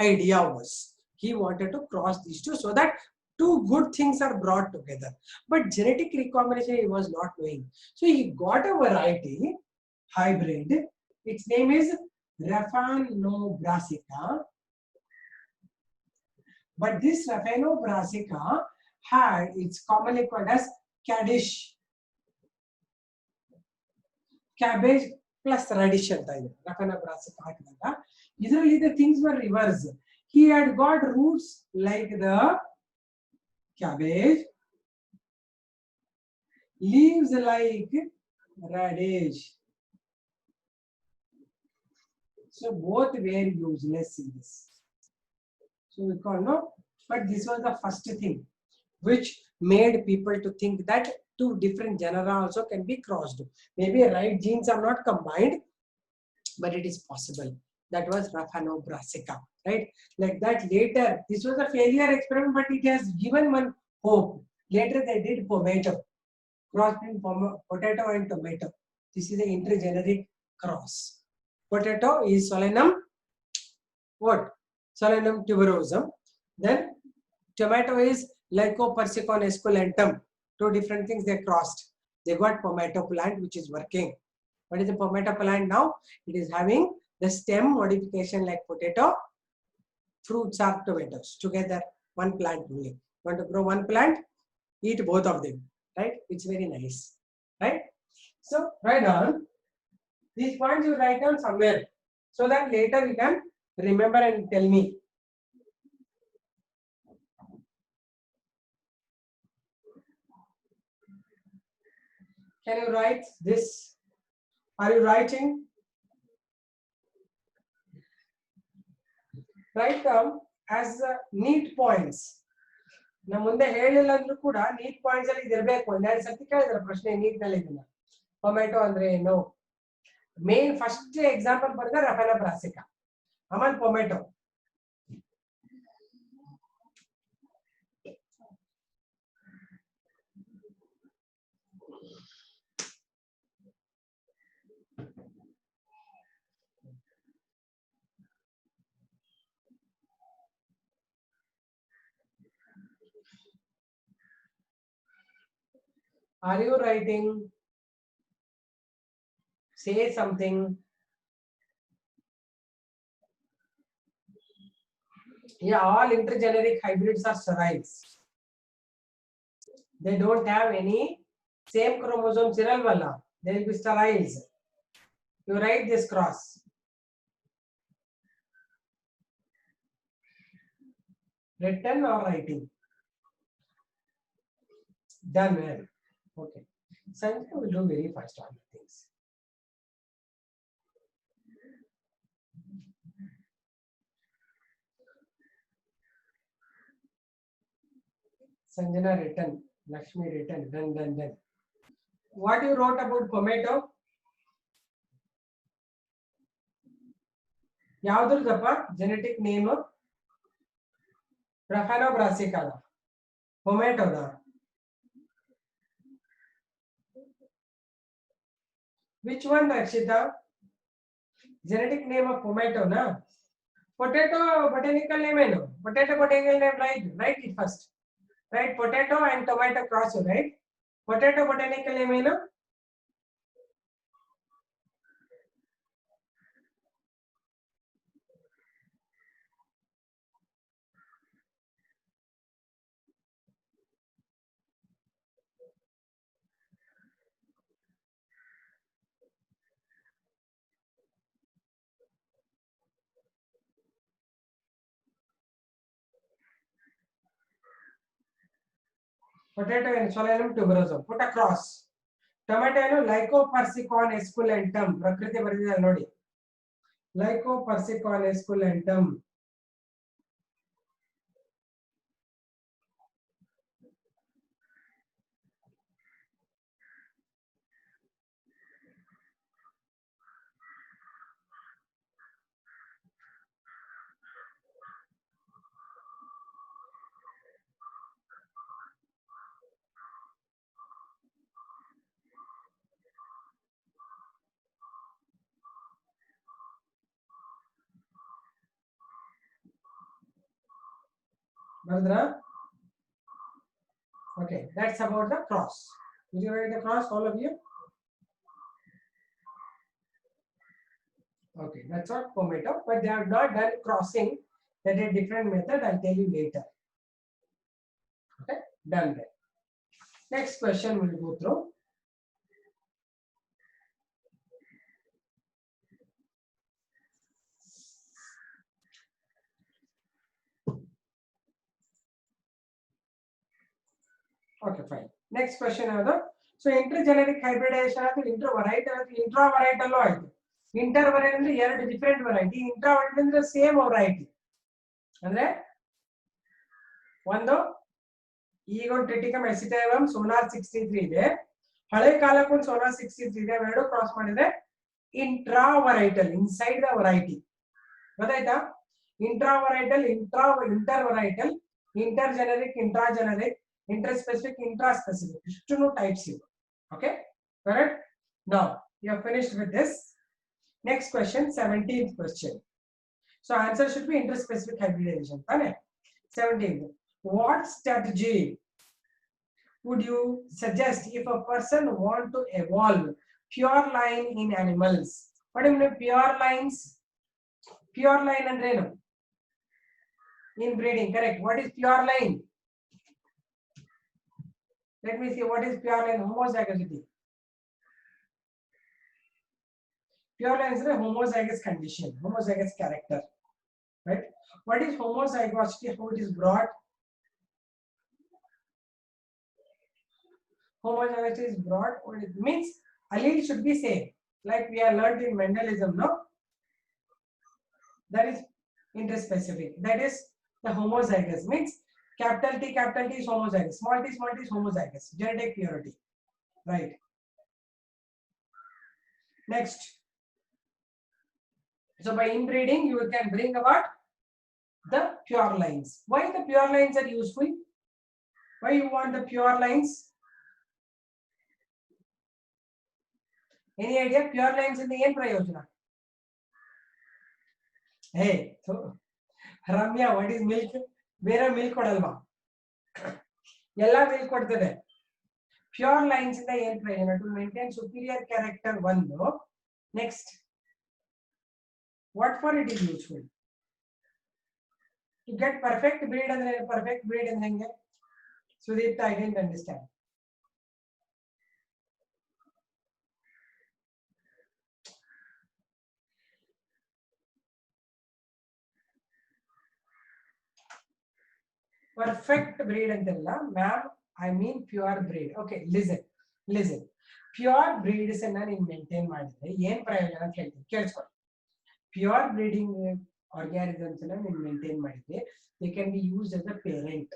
idea was. He wanted to cross these two so that two good things are brought together. But genetic recombination he was not doing. So he got a variety, hybrid. Its name is Raphanobrassica. But this Raphanobrassica had, it's commonly called as Kaddish. Cabbage plus radish anta ಇದೆ Raphanobrassica ಹಾಕಿದಾಗ. ಇದರಲ್ಲಿ the things were reversed. He had got roots like the cabbage, leaves like radish. So both were useless in this. So we call no But this was the first thing which made people to think that two different genera also can be crossed. Maybe right genes are not combined, but it is possible. That was Raphanobrassica, right? Like that later, this was a failure experiment, but it has given one hope. Later they did potato, cross between potato and tomato. This is an intergeneric cross. Potato is Solanum, what? Solanum tuberosum. Then tomato is Lycopersicon esculentum. Two different things they crossed. They got pomato plant which is working. What is the pomato plant now? It is having the stem modification like potato, fruits are tomatoes together, one plant only. Want to grow one plant? Eat both of them, right? It's very nice, right? So write down these points. You write down somewhere so that later you can remember and tell me. Can you write this? Are you writing? Write down as neat points. ನಮ್ಮ ಮುಂದೆ ಹೇಳಿಲ್ಲ ಅಂದ್ರೂ ಕೂಡ neat points ಅಲ್ಲಿ ಇದಿರಬೇಕು. ಒಂದೆರಡು ಸರ್ತಿ ಕೇಳಿದ್ರೆ ಪ್ರಶ್ನೆ ನೀಟ್ ನಲ್ಲಿ ಇದನ್ನ. ಟೊಮೆಟೊ ಅಂದ್ರೆ ಏನು? ಮೇನ್ ಫಸ್ಟ್ ಎಕ್ಸಾಂಪಲ್ ಬಂದ Raphanobrassica, ಆಮೇಲೆ tomato. Are you writing? Say something. Yeah, all intergeneric hybrids are steriles. They don't have any same chromosomes ಇರಲ್ವಲ್ಲ. They will be steriles. You write this cross. Written or writing? Done well. Okay. Sanjay will do very fast on the things. Sanjana written, Lakshmi written, done. What you wrote about tomato? ಯಾವ್ದ್ರದಪ್ಪ genetic name? Raphanobrassica. ಟೊಮೆಟೊದ? Which one, Rakshita? Genetic name of tomato, na? Potato botanical name ಏನು? Potato botanical name, write it first. Right, potato and tomato cross, right? Potato botanical name ಏನು? Potato and Solanum tuberosum. Put a cross. Tomato ಏನು? Lycopersicon esculentum. ಪ್ರಕೃತಿ ಬರೆದಿದೆ ನೋಡಿ. Lycopersicon esculentum. ಬರೆದ್ರಾ? Okay, that's about the cross. Did you write the cross, all of you? Okay, that's what tomato, but they have not done crossing. That is a different method. I'll tell you later. Okay, done there. Next question we'll go through. Okay, fine. Next question another. So intergeneric hybridization ಅದು ಇಂಟ್ರಾವರೈಟ್ ಅದು ಇಂಟ್ರಾವರೈಟ್ ಅಲ್ಲೂ ಆಯ್ತು. ಇಂಟರ್ವರೈಟ್ ಅಂದ್ರೆ ಎರಡು different variety, ಇಂಟ್ರಾವರೈಟ್ ಅಂದ್ರೆ same variety. ಅಂದ್ರೆ ಒಂದು ಈಗ ಒಂದು ಟ್ರಿಟಿಕಮ್ ಎಸಿಟೈವಮ್ ಸೋನಾರ್ 63 ಇದೆ, ಹಳೆ ಕಾಲಕ್ಕೆ ಒಂದು ಸೋನಾರ್ 63 ಇದೆ, ಎರಡು ಕ್ರಾಸ್ ಮಾಡಿದ್ರೆ ಇಂಟ್ರಾವರೈಟಲ್ ಇನ್ಸೈಡ್ ದ ವರೈಟಿ. ಗೊತ್ತಾಯ್ತಾ? ಇಂಟ್ರಾವರೈಟಲ್, ಇಂಟರ್ವರೈಟಲ್, ಇಂಟರ್ಜೆನರಿಕ್, ಇಂಟ್ರಾಜೆನರಿಕ್, ಇಂಟರ್ಸ್ಪೆಸಿಫಿಕ್, ಇಂಟ್ರಾಸ್ಪೆಸಿಫಿಕ್, ಇಷ್ಟು ಟೈಪ್ಸ್ ಇವೆ. Okay, correct? Now you have finished with this. Next question, 17th question. So answer should be interspecific hybridization. 17th. What strategy would you suggest if a person want to evolve pure line in animals? What do you mean pure lines? Pure line and reno in breeding, correct? What is pure line? Let me see what is pure line. Homozygosity. Pure line is a homozygous condition, homozygous character, right? What is homozygosity? How it is brought? Homozygosity is brought. What it means? Allele should be same, like we are learned in Mendelism, no? That is interspecific. That is the homozygous. Means capital T is homozygous. Small t is homozygous. Genetic purity, right? Next. So by inbreeding, you can bring about the pure lines. Why the pure lines are useful? Why you want the pure lines? Any idea? Pure lines in the end prayojana. Hey, so Ramya, what is milk? Where milk kodalva? Yella milk kodtade. Pure lines in the end prayojana to maintain superior character one. No. Next. What for it is useful? To get perfect breed and perfect breed and henge. Sudipta, I didn't understand. Perfect breed antella, ma'am. I mean pure breed. Okay, listen. Pure breed is an maintain ಮಾಡಿದ್ರೆ ಏನು ಪ್ರಯೋಜನ ಅಂತ ಹೇಳ್ತೀನಿ ಕೇಳಿಸ್ಕೊಳ್ಳಿ. Pure breeding organisms ಅನ್ನ ನೀವು maintain ಮಾಡಿದ್ರೆ they can be used as a parent.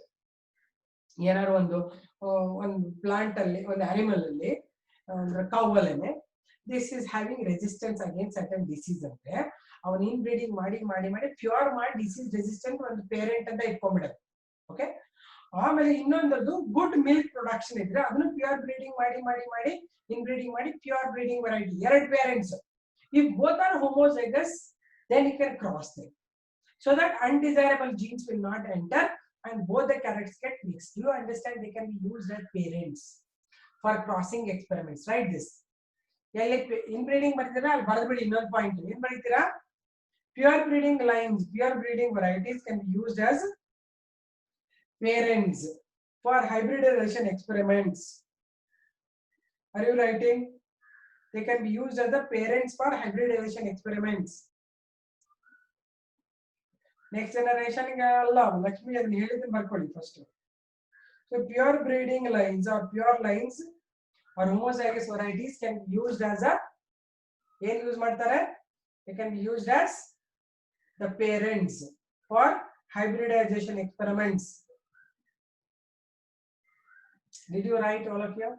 ಏನಾದ್ರು ಒಂದು ಪ್ಲಾಂಟ್ ಅಲ್ಲಿ ಒಂದು ಅನಿಮಲ್ ಅಲ್ಲಿ ಕೌ ಅಲ್ಲೇನೆ this is having resistance against certain disease ಅಂದ್ರೆ ಅವನ ಇನ್ಬ್ರೀಡಿಂಗ್ ಮಾಡಿ ಪ್ಯೂರ್ ಮಾಡಿ ಡಿಸೀಸ್ ರೆಸಿಸ್ಟೆಂಟ್ ಒಂದು ಪೇರೆಂಟ್ ಅಂತ ಇಟ್ಕೊಂಡ್ಬಿಡೋದು. ಓಕೆ, ಆಮೇಲೆ ಇನ್ನೊಂದದ್ದು ಗುಡ್ ಮಿಲ್ಕ್ ಪ್ರೊಡಕ್ಷನ್ ಇದ್ರೆ ಅದನ್ನು ಪ್ಯೂರ್ ಬ್ರೀಡಿಂಗ್ ಮಾಡಿ ಇನ್ಬ್ರೀಡಿಂಗ್ ಮಾಡಿ ಪ್ಯೂರ್ ಬ್ರೀಡಿಂಗ್ ವೆರೈಟಿ ಎರಡು parents. If both are homozygous, then you can cross them so that undesirable genes will not enter and both the characters get mixed. You understand? They can be used as parents for crossing experiments. Write this. Inbreeding ಬರೀತೀರಾ ಅಲ್ಲಿ ಬರೆದ್ಬಿಡಿ. ಇನ್ನೊಂದು point ಏನ್ ಬರೀತೀರಾ? Pure breeding lines, pure breeding varieties can be used as parents for hybridization experiments. Are you writing? They can be used as the parents for hybridization experiments. Next generation alla Lakshmi adni helidinu barkoli first. So pure breeding lines or pure lines or homozygous varieties can be used as a ಏನು use ಮಾಡ್ತಾರೆ? They can be used as the parents for hybridization experiments. Did you write all of you?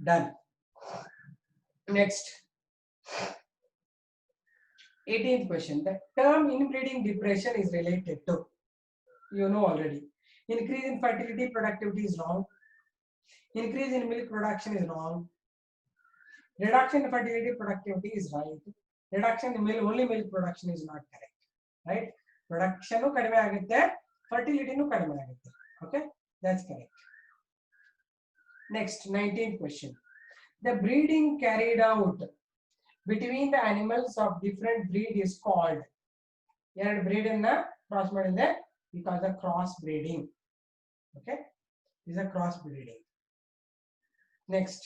Done. Next. 18th question. The term inbreeding depression is related to, you know already. Increase in fertility, productivity is wrong. Increase in milk production is wrong. Reduction in fertility, productivity is right. Reduction in milk, only milk production is not correct. Right? Production nu kadime agutte, fertility nu kadime agutte. Okay? That's correct. Next, 19th question. The breeding carried out between the animals of different breed is called. ಎರಡು breed ಅನ್ನ cross ಮಾಡಿದ್ರೆ because of cross breeding. Okay? This is a cross breeding. Next.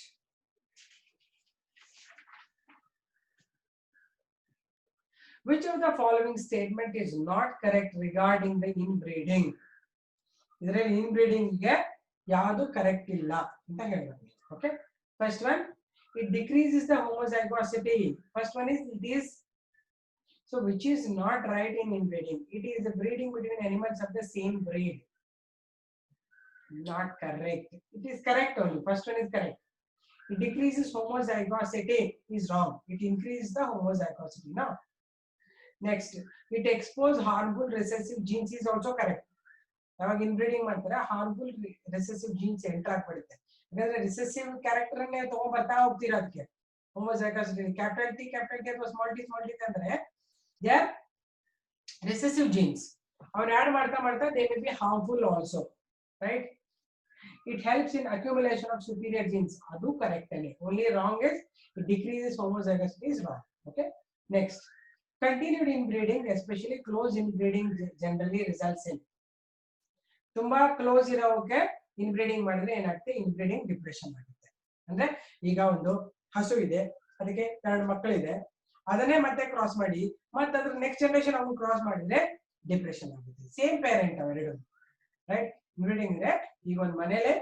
Which of the following statement is not correct regarding the inbreeding? ಇದರಲ್ಲಿ inbreeding ಗೆ ಯಾವುದು correct ಇಲ್ಲ ಅಂತ ಹೇಳಬೇಕು. Okay? First one, it decreases the homozygosity. First one is it is So which is not right in inbreeding? It is a breeding between animals of the same breed. Not correct. It is correct only. First one is correct. It decreases homozygosity is wrong. It increases the homozygosity. No. Next, it exposes harmful recessive genes is also correct. ಯಾವಾಗ inbreeding ಮಾಡ್ತಾರೆ harmful recessive jeans enter ಆಗ್ಬಿಡುತ್ತೆ. ಯಾಕಂದ್ರೆ recessive character ಅನ್ನೇ ತಗೊಂಡ್ ಬರ್ತಾ ಹೋಗ್ತೀರಾ ಅದಕ್ಕೆ. ಹೋಮೋಜೈಗಸ್ capital T ಅಥವಾ ಸ್ಮಾಲ್ ಟಿ ಅಂದ್ರೆ ದೇ ಆರ್ ರಿಸೆಸಿವ್ ಜೀನ್ಸ್. ಅವನ್ನ ಆಡ್ ಮಾಡ್ತಾ they may be harmful also, right? It helps in accumulation of superior genes. Adu correct ane. Only wrong is it decreases homozygosity is wrong. Okay. Next, continued inbreeding, especially close inbreeding, generally results in ತುಂಬಾ close ಇರೋಕೆ inbreeding ಮಾಡಿದ್ರೆ ಏನಾಗುತ್ತೆ? Inbreeding depression ಆಗುತ್ತೆ. ಅಂದ್ರೆ ಈಗ ಒಂದು ಹಸು ಇದೆ, ಅದಕ್ಕೆ 2 ಮಕ್ಕಳಿದೆ, ಅದನ್ನೇ ಮತ್ತೆ ಕ್ರಾಸ್ ಮಾಡಿ ಮತ್ತೆ ಅದ್ರ ನೆಕ್ಸ್ಟ್ ಜನರೇಷನ್ ಅವ್ನು ಕ್ರಾಸ್ ಮಾಡಿದ್ರೆ ಡಿಪ್ರೆಷನ್ ಆಗುತ್ತೆ. ಸೇಮ್ ಪೇರೆಂಟ್ ಅವೆರಡು, ರೈಟ್? ಇನ್ಬ್ರೀಡಿಂಗ್ ಇದೆ. ಈಗ ಒಂದು ಮನೇಲೆ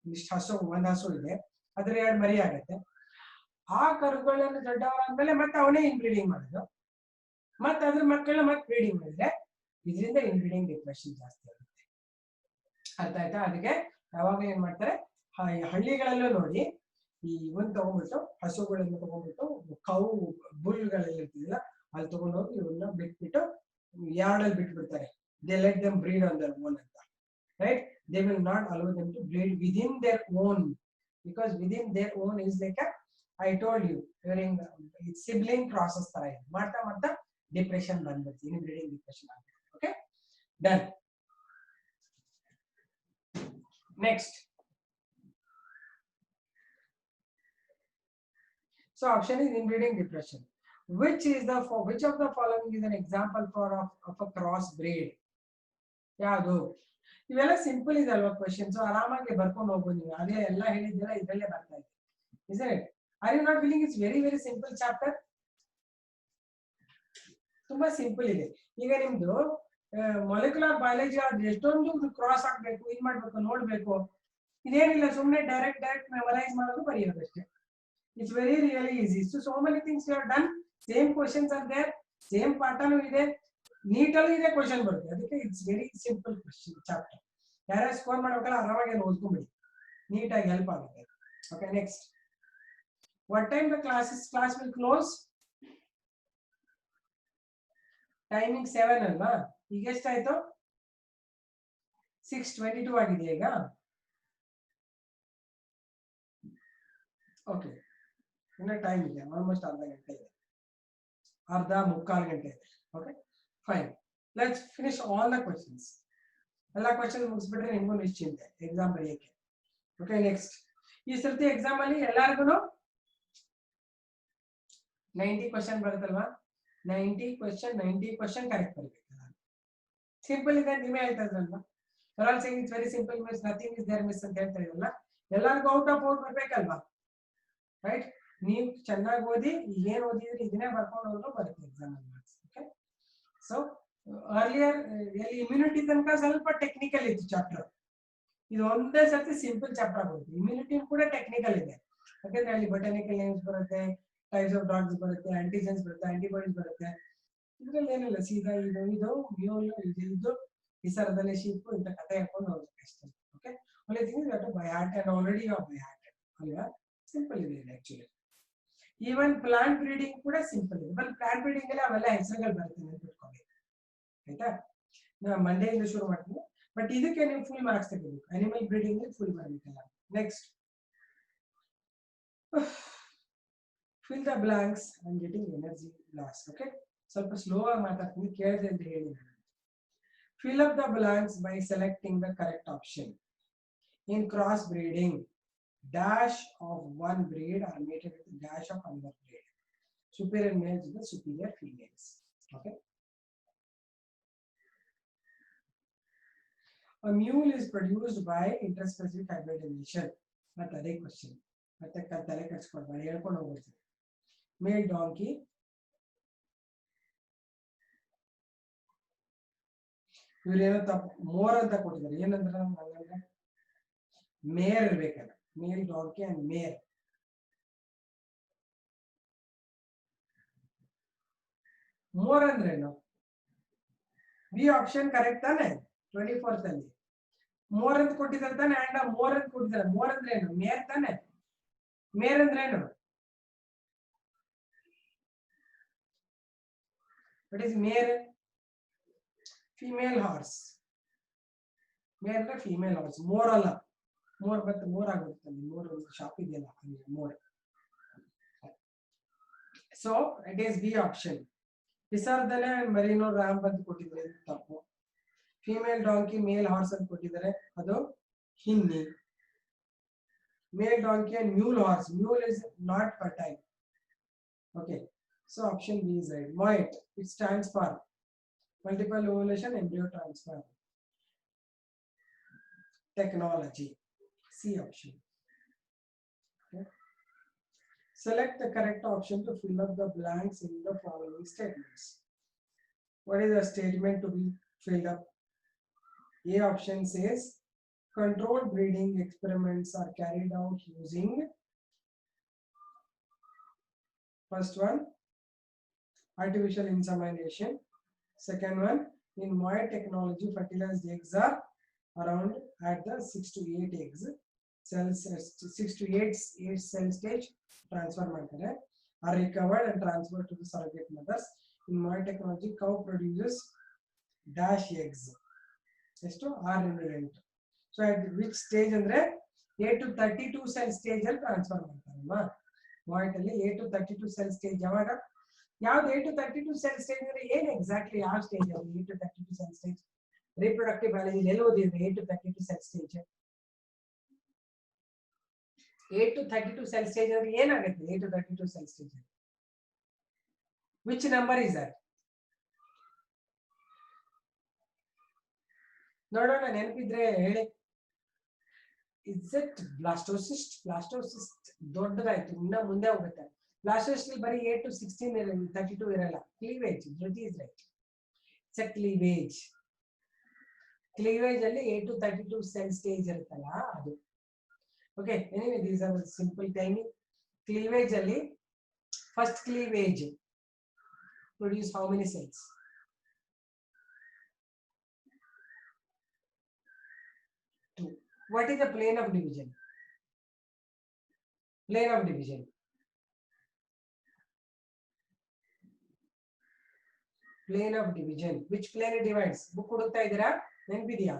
ಒಂದು ಹಸು ಇದೆ, ಅದ್ರ 2 ಮರಿ ಆಗುತ್ತೆ. ಆ ಕರುಗಳನ್ನು ದೊಡ್ಡವರಾದ್ಮೇಲೆ ಮತ್ತೆ ಅವನೇ ಇನ್ಬ್ರೀಡಿಂಗ್ ಮಾಡೋದು, ಮತ್ತೆ ಅದ್ರ ಮಕ್ಕಳನ್ನ ಮತ್ತೆ ಬ್ರೀಡಿಂಗ್ ಮಾಡಿದ್ರೆ ಇದರಿಂದ ಇನ್ಬ್ರೀಡಿಂಗ್ ಡಿಪ್ರೆಷನ್ ಜಾಸ್ತಿ ಆಗುತ್ತೆ. ಅರ್ಥ ಆಯ್ತಾ? ಅದಕ್ಕೆ ಯಾವಾಗ ಏನ್ ಮಾಡ್ತಾರೆ, ಹಳ್ಳಿಗಳಲ್ಲೂ ನೋಡಿ ಈ ಇವನ್ ತಗೊಂಡ್ಬಿಟ್ಟು ಹಸುಗಳನ್ನು ತಗೊಂಡ್ಬಿಟ್ಟು ಕೌ ಬುಲ್ಗಳೆಲ್ಲ ಇರ್ತಿದಿಲ್ಲ ಅಲ್ಲಿ ತಗೊಂಡೋಗಿ ಇವನ್ನ ಬಿಟ್ಬಿಟ್ಟು ಯಾರ್ಡಲ್ಲಿ ಬಿಟ್ಬಿಡ್ತಾರೆ. They let them breed on their own ಅಂತ, right? They will not allow them to breed within their own, because within their own is like I told you during sibling process ತರ ಇದೆ. ಮಾಡ್ತಾ ಡಿಪ್ರೆಷನ್ ಬಂದ್ಬಿಡ್ತೀವಿ, inbreeding depression ಆಗುತ್ತೆ. Okay, done. Next, so option is inbreeding depression. Which of the following is an example of a cross breed? ಯಾವುದು? ಇವೆಲ್ಲ simple ಇದೆ ಅಲ್ವಾ questions, ಆರಾಮಾಗಿ ಬರ್ಕೊಂಡು ಹೋಗ್ಬೋದು ನೀವು. ಆಗಲೇ ಎಲ್ಲ ಹೇಳಿದ್ದೀರಾ, ಇದರಲ್ಲೇ ಬರ್ತಾ ಇದೆ. Isn't it? Are you not feeling it's very very simple chapter? ತುಂಬಾ ಸಿಂಪಲ್ ಇದೆ. ಈಗ ನಿಮ್ದು ಮೊಲೆಕ್ಯುಲರ್ ಬಯಾಲಜಿ ಆದ್ರೆ ಎಷ್ಟೊಂದು ಕ್ರಾಸ್ ಆಗ್ಬೇಕು, ಇನ್ ಮಾಡ್ಬೇಕು, ನೋಡ್ಬೇಕು. ಇದೇನಿಲ್ಲ, ಸುಮ್ಮನೆ ಡೈರೆಕ್ಟ್ ಮೆಮರೈಸ್ ಮಾಡೋದು, ಬರೆಯೋದು ಅಷ್ಟೇ. It's very really easy. So many things you have done. Same questions are there, same ಪಾಠನೂ ಇದೆ, ನೀಟಲ್ಲೂ ಇದೆ, ಕ್ವೆಶ್ಚನ್ ಬರುತ್ತೆ. ಅದಕ್ಕೆ it's very simple question chapter. ಯಾರ್ಯಾರು ಸ್ಕೋರ್ ಮಾಡ್ಬೇಕಲ್ಲ ಆರಾಮಾಗಿ ಓದ್ಕೊಂಡ್ಬಿಡಿ, ನೀಟಾಗಿ ಹೆಲ್ಪ್ ಆಗುತ್ತೆ. Okay, next. What time the class will close? Timing 7 ಅಲ್ವಾ? ಈಗ ಎಷ್ಟಾಯ್ತು? 6:22 ಆಗಿದೆ ಈಗ. ಓಕೆ, ಇನ್ನ ಟೈಮ್ ಇದೆ, ಆಲ್ಮೋಸ್ಟ್ ಅರ್ಧ ಗಂಟೆ ಇದೆ, ಮುಕ್ಕಾಲು ಗಂಟೆ ಇದೆ. Okay, fine. Let's finish all the questions. ಎಲ್ಲ ಕ್ವೆಶ್ಚನ್ ಮುಗಿಸ್ಬಿಟ್ರೆ ನಿಮ್ಗೂ ನಿಶ್ಚಿಂತೆ ಎಕ್ಸಾಮ್ ಬರೆಯಕ್ಕೆ. Okay, next. ಈ ಸರ್ತಿ ಎಕ್ಸಾಮ್ ಅಲ್ಲಿ ಎಲ್ಲಾರ್ಗು 90 ಕ್ವೆಶ್ಚನ್ ಬರುತ್ತಲ್ವಾ? 90 ಕ್ವೆಶ್ಚನ್ ಕರೆಕ್ಟ್ ಬರಬೇಕಲ್ಲ. ಸಿಂಪಲ್ ಇದೆ, ನೀವೇ ಹೇಳ್ತಾ ಇದ್ರಲ್ವಾ? All saying it's very simple miss, nothing is there miss ಅಂತ ಹೇಳ್ತಾ ಇದ್ರಲ್ಲ. ಎಲ್ಲರಿಗೂ ಔಟ್ ಆಫ್ ಔಟ್ ಬರ್ಬೇಕಲ್ವಾ, ರೈಟ್? ನೀವು ಚೆನ್ನಾಗಿ ಓದಿ, ಏನ್ ಓದಿದ್ರಿ ಇದನ್ನೇ ಬರ್ಕೊಂಡು ಹೋದ್ರು ಬರುತ್ತೆ ಎಕ್ಸಾಮ್ ಅಲ್ಲಿ. ಓಕೆ, ಸೊ ಅರ್ಲಿಯರ್ ಇಮ್ಯುನಿಟಿ ತನಕ ಸ್ವಲ್ಪ ಟೆಕ್ನಿಕಲ್ ಇತ್ತು ಚಾಪ್ಟರ್. ಇದು ಒಂದೇ ಸರ್ತಿ ಸಿಂಪಲ್ ಚಾಪ್ಟರ್ ಆಗುತ್ತೆ. ಇಮ್ಯುನಿಟಿ ಕೂಡ ಟೆಕ್ನಿಕಲ್ ಇದೆ, ಯಾಕಂದ್ರೆ ಅಲ್ಲಿ ಬೊಟಾನಿಕಲ್ ನೇಮ್ಸ್ ಬರುತ್ತೆ, ಟೈಪ್ಸ್ ಆಫ್ ಡ್ರಗ್ಸ್ ಬರುತ್ತೆ, ಆಂಟಿಜೆನ್ಸ್ ಬರುತ್ತೆ, ಆಂಟಿಬಾಡೀಸ್ ಬರುತ್ತೆ. ಇದ್ರಲ್ಲಿ ಏನಿಲ್ಲ, ಸೀದಾ ಇದು ಮ್ಯೂಲ್ ಇದು ಈ ಸರದಲ್ಲಿ ಶೀಪ್ ಇಂತ ಕಥೆ ಹಾಕೊಂಡು ಹೋಗ್ಬೇಕು ಅಷ್ಟೇ. ಓಕೆ, ಒಳ್ಳೆ thing is by heart and already you are by heart ಅಲ್ವಾ? ಸಿಂಪಲ್ ಇದೆ ಆಕ್ಚುಲಿ. ಈವನ್ ಪ್ಲಾಂಟ್ ಬ್ರೀಡಿಂಗ್ ಕೂಡ ಸಿಂಪಲ್ ಇದೆ. ಬಟ್ ಪ್ಲಾಂಟ್ ಬ್ರೀಡಿಂಗ್ ಅಲ್ಲಿ ಅವೆಲ್ಲ ಹೆಸರುಗಳು ಬರುತ್ತೆ, ನೆನ್ಪಿಟ್ಕೊಳ್ಳಿ ಆಯ್ತಾ? ನಾ ಮಂಡೆಯಿಂದ ಶುರು ಮಾಡ್ತೀನಿ, ಬಟ್ ಇದಕ್ಕೆ ನೀವು ಫುಲ್ ಮಾರ್ಕ್ಸ್ ತೆಗಿಬೇಕು. ಅನಿಮಲ್ ಬ್ರೀಡಿಂಗ್ ಫುಲ್ ಬರಬೇಕಲ್ಲ. Next, fill the blanks. I'm getting energy loss. Okay, ಸ್ವಲ್ಪ ಸ್ಲೋ ಆಗಿ ಮಾತಾಡ್ತೀನಿ, ಕೇಳಿದೆ ಅಂತ ಹೇಳಿ. Fill up the blanks by selecting the correct option. In cross breeding, dash of one breed are mated with dash of another breed. Superior males with the superior females. Okay. A mule is produced by interspecific hybridization. That's a question. ಮತ್ತೆ ತಲೆ ಕೆಡಿಸ್ಕೊಳ್ಬೇಡ, ಹೇಳ್ಕೊಂಡು ಹೋಗ್ಬಿಡ್ತೀನಿ. ಮೇಲ್ donkey, ಇವ್ರೇನೋ ತಪ್ಪು more ಅಂತ ಕೊಟ್ಟಿದ್ದಾರೆ. ಏನಂದ್ರೆ ನಮ್ಗೆ ಮೇರ್ ಇರ್ಬೇಕಲ್ಲ, ಮೇಲ್ ಡಾಂಕಿ ಅಂಡ್ ಮೇರ್. ಮೋರ್ ಅಂದ್ರೇನು? ಬಿ ಆಪ್ಷನ್ ಕರೆಕ್ಟ್ ತಾನೆ? 24th ಅಲ್ಲಿ ಮೋರ್ ಅಂತ ಕೊಟ್ಟಿದ್ದಾರೆ ತಾನೆ, ಅಂಡ್ ಮೋರ್ ಅಂತ ಕೊಟ್ಟಿದ್ದಾರೆ. ಮೋರ್ ಅಂದ್ರೆ ಏನು? ಮೇರ್ ತಾನೆ? ಮೇರ್ ಅಂದ್ರೆ ಏನು? What is mare? Female horse. Mare ಅಂದ್ರೆ ಫಿಮೇಲ್ ಹಾರ್ಸ್, ಮೋರ್ ಅಲ್ಲ. ಮೋರ್ ಮತ್ತೆ ಮೋರ್ ಆಗುತ್ತೆ ಅಲ್ಲಿ, ಮೋರ್ ಶಾಪ್ ಇದೆಯಲ್ಲ ಅಲ್ಲಿ more. So it is B option. ವಿಸರ್ಧನೆ ಮರಿನೋ ರ್ಯಾಂಪ್ ಅಂತ ಕೊಟ್ಟಿದ್ದಾರೆ, ತಪ್ಪು. ಫಿಮೇಲ್ ಡಾಂಕಿ ಮೇಲ್ ಹಾರ್ಸ್ ಅಂತ ಕೊಟ್ಟಿದ್ದಾರೆ, ಅದು ಹಿಂದಿ. ಮೇಲ್ donkey and mule horse. Mule is not fertile. Okay, so option B is right. MOET, it stands for multiple ovulation embryo transfer technology. C option. Okay. Select the correct option to fill up the blanks in the following statements. What is the statement to be filled up? A option says controlled breeding experiments are carried out using, first one, artificial insemination. Second one, in MOET technology, fertilized eggs are around at the 6 to 8 eggs cells, 6 to 8 cell stage transfer are recovered and transferred to the surrogate mothers. In MOET technology, cow produces dash eggs. are independent. So at which stage andre A to 32 cell stage ಅಲ್ಲಿ transfer ಮಾಡ್ತಾರಲ್ವಾ MOET ಅಲ್ಲಿ. A to 32 cell stage ಯಾವಾಗ? ಯಾವ್ದು A to 32 cell stage ಅಂದ್ರೆ ಏನು exactly ಯಾವ stage ಅದು? A to 32 cell stage reproductive biology ಎಲ್ಲಿ ಓದಿದ್ರೆ A to 32 cell stage? A to 32 cell stage ಅಂದ್ರೆ ಏನಾಗುತ್ತೆ? A to 32 cell stage which number is that? ನೋಡೋಣ, ನೆನಪಿದ್ರೆ ಹೇಳಿ. Is it blastocyst? Blastocyst ದೊಡ್ಡದಾಯ್ತು, ಇನ್ನ ಮುಂದೆ ಹೋಗುತ್ತೆ. Blastocyst ಬರೀ 8 to 16 ಇರಲ್ಲ, 32 ಇರಲ್ಲ. Cleavage, Dhruti is right. It's a cleavage. Cleavage ಅಲ್ಲಿ 8 to 32 cell stage ಇರುತ್ತಲ್ಲ ಅದು. Okay, anyway, these are simple tiny. Cleavage ಅಲ್ಲಿ first cleavage produce how many cells? What is the plane of division? Plane of division. Plane of division. Which plane it divides? Book kodutta idira? Nenpidiya?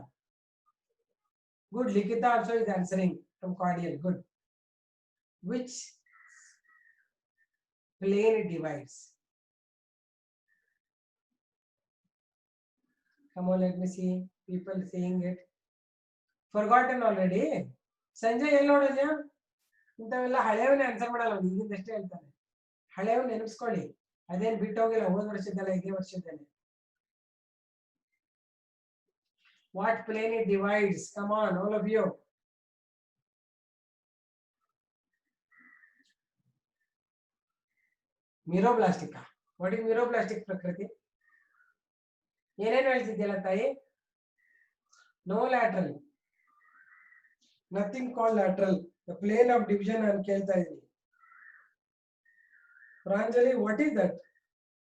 Good. Likita also is answering from Cordial. Good. Which plane it divides? Come on, let me see. People saying it. Forgotten already. Sanjay ಎಲ್ಲಿ ನೋಡಿದ್ಯಾ? ಇಂಥವೆಲ್ಲ ಹಳೆಯವನ್ನೇ answer ಮಾಡಲ್ಲ, ಈಗಿಂದಷ್ಟೇ ಹೇಳ್ತಾನೆ. ಹಳೆಯವನ್ನ ನೆನಪಿಸ್ಕೊಳ್ಳಿ, ಅದೇನು ಬಿಟ್ಟು ಹೋಗಿಲ್ಲ, ಹೋದ ವರ್ಷದ್ದಲ್ಲ, ಇದೇ ವರ್ಷದಲ್ಲಿ. What plane it divides? Come on, all of you. Meroplastic. What is meroplastic, Prakriti? ಏನೇನು ಹೇಳ್ತಿದ್ಯಲ್ಲ ತಾಯಿ? No lateral. Nothing called lateral. The plane of division ನಾನು ಕೇಳ್ತಾ ಇದ್ದೀನಿ. Pranjali, what is that?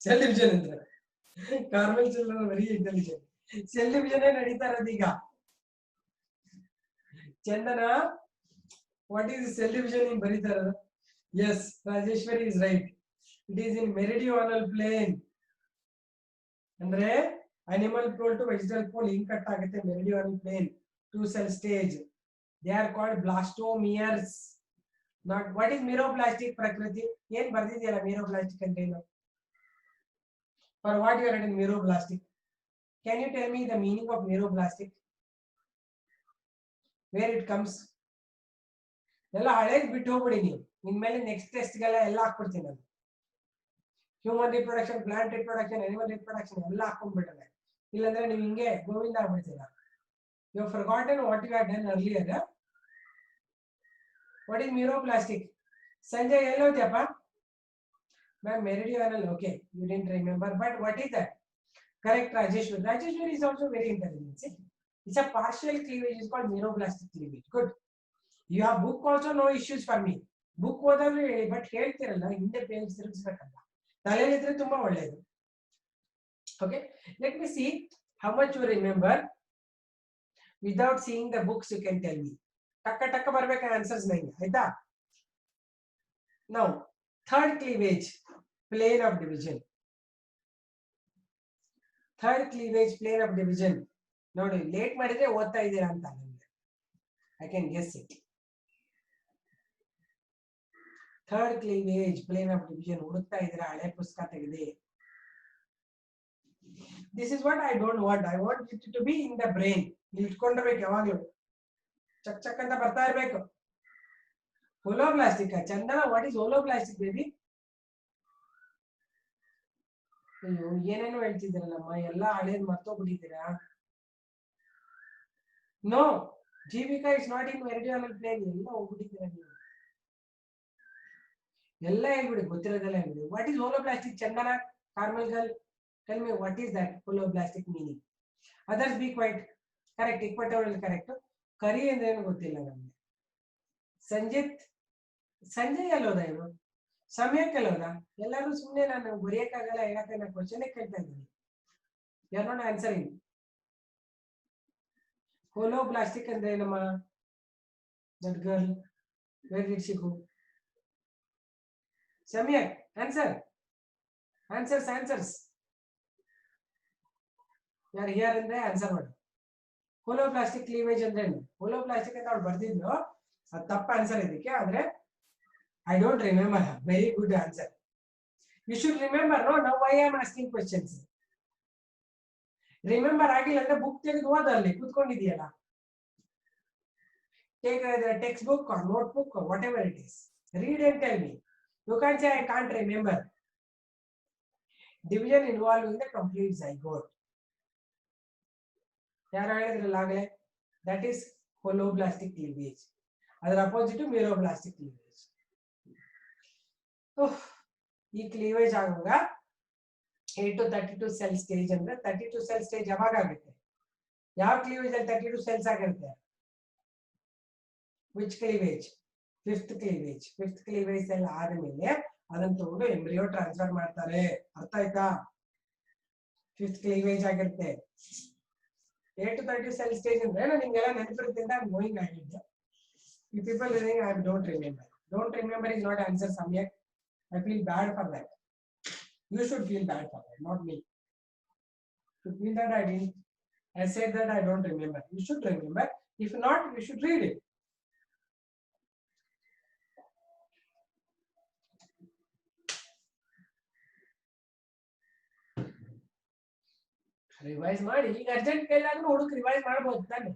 Cell division ಅಂದ್ರೆ. Carmel children are very intelligent. Cell division ಏ ನಡೀತಾ ಇರೋದು ಈಗ. Chandana, what is cell division in ಬರೀತಾ ಇರೋದು? Yes, Rajeshwari is right. It is in meridional plane. ಅಂದ್ರೆ animal pole to vegetal pole link cut ಆಗುತ್ತೆ meridional plane, 2 cell stage. They are called blastomeres. Not what is meroplastic, Prakriti? ಏನ್ ಬರ್ದಿದೆಯಲ್ಲ meroplastic ಅಂತ ಏನು? For what you are writing meroplastic? Can you tell me the meaning of meroplastic? Where it comes? ಎಲ್ಲ ಹಳೇದು ಬಿಟ್ಟು ಹೋಗ್ಬಿಡಿ ನೀವು. ಇನ್ಮೇಲೆ next ಟೆಸ್ಟ್ಗೆಲ್ಲ ಎಲ್ಲ ಹಾಕ್ಬಿಡ್ತೀನಿ ನಾನು. Human reproduction, plant reproduction, animal reproduction ಎಲ್ಲ ಹಾಕೊಂಡ್ಬಿಟ್ರೆ, ಇಲ್ಲಾಂದ್ರೆ ನೀವು ಹಿಂಗೆ Govinda ಆಗ್ಬಿಡ್ತೀರ. You have forgotten what you had done earlier. What is meroplastic? Sanjay, hello, Japa. Ma'am, meridional. Okay, you didn't remember, but what is that? Correct, Rajeshwari. Rajeshwari is also very intelligent. See? It's a partial cleavage. It's called meroplastic cleavage. Good. You have book also, no issues for me. Book ಓದಾದ್ರೆ ಹೇಳಿ, but ಹೇಳ್ತಿರಲ್ಲ ಹಿಂದೆ page ತಿರುಗಿಸ್ಬೇಕಲ್ಲ. ತಲೆಯಲ್ಲಿದ್ರೆ ತುಂಬಾ ಒಳ್ಳೇದು. Okay, let me see how much you remember. Without seeing the books you can tell me. Takka takka barbeka answers nahi aita. Now third cleavage, plane of division. Third cleavage, plane of division. ನೋಡಿ late ಮಾಡಿದ್ರೆ ಓದ್ತಾ ಇದ್ದೀರಾ ಅಂತ ನನಗೆ. I can guess it. Third cleavage, plane of division. ಹುಡುಕ್ತಾ ಇದ್ದೀರಾ ಹಳೆ ಪುಸ್ತಕ ತೆಗೆದಿ. This is what I don't want. I want it to be in the brain. ಇಟ್ಕೊಂಡಿರ್ಬೇಕು ಯಾವಾಗ್ಲೂ. ಚಕ್ ಚಕ್ ಅಂತ ಬರ್ತಾ ಇರ್ಬೇಕು. Holoplastic. Chandana, what is holoplastic baby? ಅಯ್ಯೋ ಏನೇನೋ ಹೇಳ್ತಿದ್ದೀರಲ್ಲಮ್ಮ, ಎಲ್ಲ ಹಳೇದ್ ಮರ್ತೋಗ್ಬಿಟ್ಟಿದ್ದೀರಾ. No, Jeevika is not in meridional plane. ಎಲ್ಲ ಹೋಗ್ಬಿಟ್ಟಿದ್ದೀರಾ ನೀವು. ಎಲ್ಲ ಹೇಳ್ಬಿಡಿ, ಗೊತ್ತಿರೋದೆಲ್ಲ ಹೇಳ್ಬಿಡಿ. What is holoplastic? Chandana, Carmel girl, tell me what is that holoplastic meaning? Others be quiet. Correct, equatorial correct. ಕರಿ ಅಂದ್ರೆ ಏನು ಗೊತ್ತಿಲ್ಲ ನಮ್ಗೆ. ಸಂಜಿತ್, ಸಂಜಯ್ ಎಲ್ಲೋದ ಇವರು? ಸಮಯಕ್ಕೆಲ್ಲೋದ? ಎಲ್ಲರೂ ಸುಮ್ಮನೆ ನಾನು ಬರೆಯಕ್ಕಾಗಲ್ಲ ಹೇಳಕ್ಕೆ ನಾನು ಕ್ವಶನ್ ಕೇಳ್ತಾ ಇದ್ದೀನಿ. You are not answering. Holoblastic ಅಂದ್ರೆ ಏನಮ್ಮ? That girl, where did she go? Samyak, answer, answers. ಯಾರು ಹಿಯರ್ ಅಂದ್ರೆ ಆನ್ಸರ್ ಮಾಡಿ. ಹೋಲೋಪ್ಲಾಸ್ಟಿಕ್ ಕ್ಲೀವೇಜ್ ಅಂದ್ರೆ ಏನು? ಹೋಲೋಪ್ಲಾಸ್ಟಿಕ್ ಅಂತ ಅವ್ರು ಬರ್ದಿದ್ರು, ಅದು ತಪ್ಪ ಆನ್ಸರ್ ಇದಕ್ಕೆ. ಆದ್ರೆ I don't remember. Very good answer. You should remember, no? Now why I am asking questions. Remember ಆಗಿಲ್ಲ ಅಂದ್ರೆ ಬುಕ್ ತೆಗೆದು ಓದಲ್ಲಿ ಕೂತ್ಕೊಂಡಿದೆಯಲ್ಲ. Take a textbook or notebook or whatever it is. Read and tell me. You can't say I can't remember. Division involved in the complete zygote. ಯಾರು ಹೇಳಿದ್ರಲ್ಲ ಆಗಲೇ, that is holoplastic cleavage. ಅದರ opposite ಮೆರೋಪ್ಲಾಸ್ಟಿಕ್ cleavage. ಈ cleavage ಆಗುವಾಗ 8 to 32 cell stage ಅಂದ್ರೆ 32 cell stage ಯಾವಾಗ ಆಗುತ್ತೆ? ಯಾವ ಕ್ಲೀವೇಜ್ ಅಲ್ಲಿ 32 ಸೆಲ್ಸ್ ಆಗಿರುತ್ತೆ? Which cleavage? Fifth cleavage. Fifth cleavage cell ಆದ್ಮೇಲೆ ಅದನ್ನ ತಗೊಂಡು ಎಂಬ್ರಿಯೋ ಟ್ರಾನ್ಸ್ಫರ್ ಮಾಡ್ತಾರೆ. ಅರ್ಥ ಆಯ್ತಾ? ಫಿಫ್ತ್ ಕ್ಲೀವೇಜ್ ಆಗಿರುತ್ತೆ. 8 to 32 ಸೆಲ್ ಸ್ಟೇಜ್ ಅಂದ್ರೆ ನಿಮ್ಗೆಲ್ಲ ನೆನಪಿರುತ್ತೆ ಅಂತ ಗೋಯಿಂಗ್ ಆಗಿದ್ದೆ. ಈ people saying I don't remember. Don't remember is not answer, Samyak. I feel bad for that. You should feel bad for that, not me. You feel that I didn't. I said that I don't remember. You should remember. If not, you should read it. Revise ಮಾಡಿ. ಈಗ urgent ಕೈಲಾದ್ರೂ ಹುಡುಕ್ revise ಮಾಡಬಹುದು ತಾನೆ.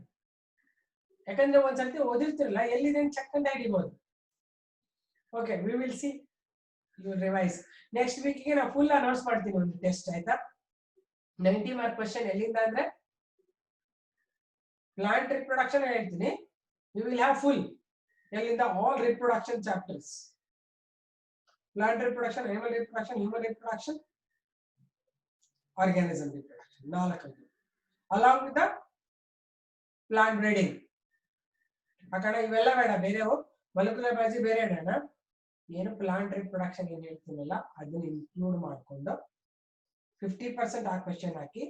ಯಾಕಂದ್ರೆ ಒಂದ್ಸರ್ತಿ ಓದಿರ್ತಿರಲ್ಲ, ಎಲ್ಲಿದೆ check ಅಂತ ಹಿಡಿಬಹುದು. Okay, we will see. You revise. Next ವೀಕ್ಗೆ ನಾವು ಫುಲ್ ಅನೌನ್ಸ್ ಮಾಡ್ತೀನಿ ಒಂದು ಟೆಸ್ಟ್, ಆಯ್ತಾ? 90 ಮಾರ್ಕ್ ಕ್ವಶನ್. ಎಲ್ಲಿಂದ ಅಂದ್ರೆ ಪ್ಲಾಂಟ್ ರಿಪ್ರೊಡಕ್ಷನ್ ಹೇಳ್ತೀನಿ. You will have full. ಎಲ್ಲಿಂದ? All reproduction chapters. Plant reproduction, animal reproduction, human reproduction, organism reproduction, 4 along with the plant breeding. ಆ ಕಡೆ ಇವೆಲ್ಲ ಬೇಡ, ಬೇರೆವು ಮೊಲೆಕ್ಯುಲರ್ ಬಯಾಲಜಿ ಬೇರೆ ಇಡೋಣ. ಏನು ಪ್ಲಾಂಟ್ ರಿಪ್ರೊಡಕ್ಷನ್ ಏನ್ ಹೇಳ್ತೀನಲ್ಲ ಅದನ್ನ ಇನ್ಕ್ಲೂಡ್ ಮಾಡ್ಕೊಂಡು 50% ಆ ಕ್ವೆಶ್ಚನ್ ಹಾಕಿ,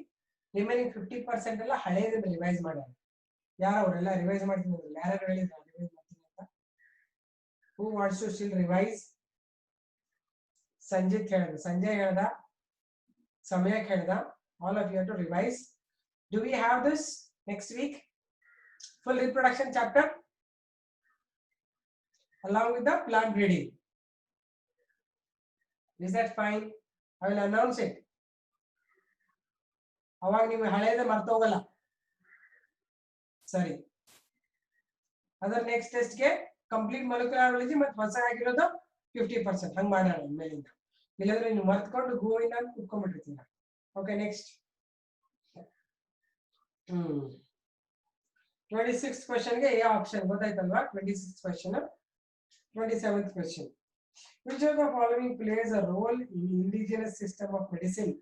ರಿಮೈನಿಂಗ್ 50% ಎಲ್ಲ ಹಳೇದನ್ನ ರಿವೈಸ್ ಮಾಡೋಣ. ಯಾರು ಅವರೆಲ್ಲ ರಿವೈಸ್ ಮಾಡ್ತೀನಿ ಅಂದ್ರೆ ಯಾರು ಹೇಳಿದ್ರು ರಿವೈಸ್ ಮಾಡ್ತೀನಿ ಅಂತ? Who wants to still revise? Sanjit ಹೇಳ್ದ, ಸಂಜಯ್ ಹೇಳ್ದ, ಸಮಯಕ್ ಹೇಳ್ದ. All of you have to revise. Do we have this next week? Full reproduction chapter along with the plant breeding. Is that fine? I will announce it. ಅವಾಗ ನೀವು ಹಳೆಯದೇ ಮರ್ತೋಗಲ್ಲ. ಸರಿ. ಅದರ next ಟೆಸ್ಟ್ಗೆ complete molecular biology ಮತ್ತೆ ಹೊಸ ಆಗಿರೋದು 50%. ಹಂಗೆ ಮಾಡೋಣ ಮೇಲಿಂದ. ಇಲ್ಲಾಂದ್ರೆ ನೀವು ಮರ್ತ್ಕೊಂಡು ಗೋವಿಂದ ಅಂತ ಕುತ್ಕೊಂಡ್ಬಿಟ್ಟಿರ್ತೀರ. ಓಕೆ, ನೆಕ್ಸ್ಟ್ 26th question ಗೆ ಯಾವ option ಗೊತ್ತಾಯ್ತಲ್ವಾ? 26th question. 27th question. Which of the following plays a role in indigenous system of medicine?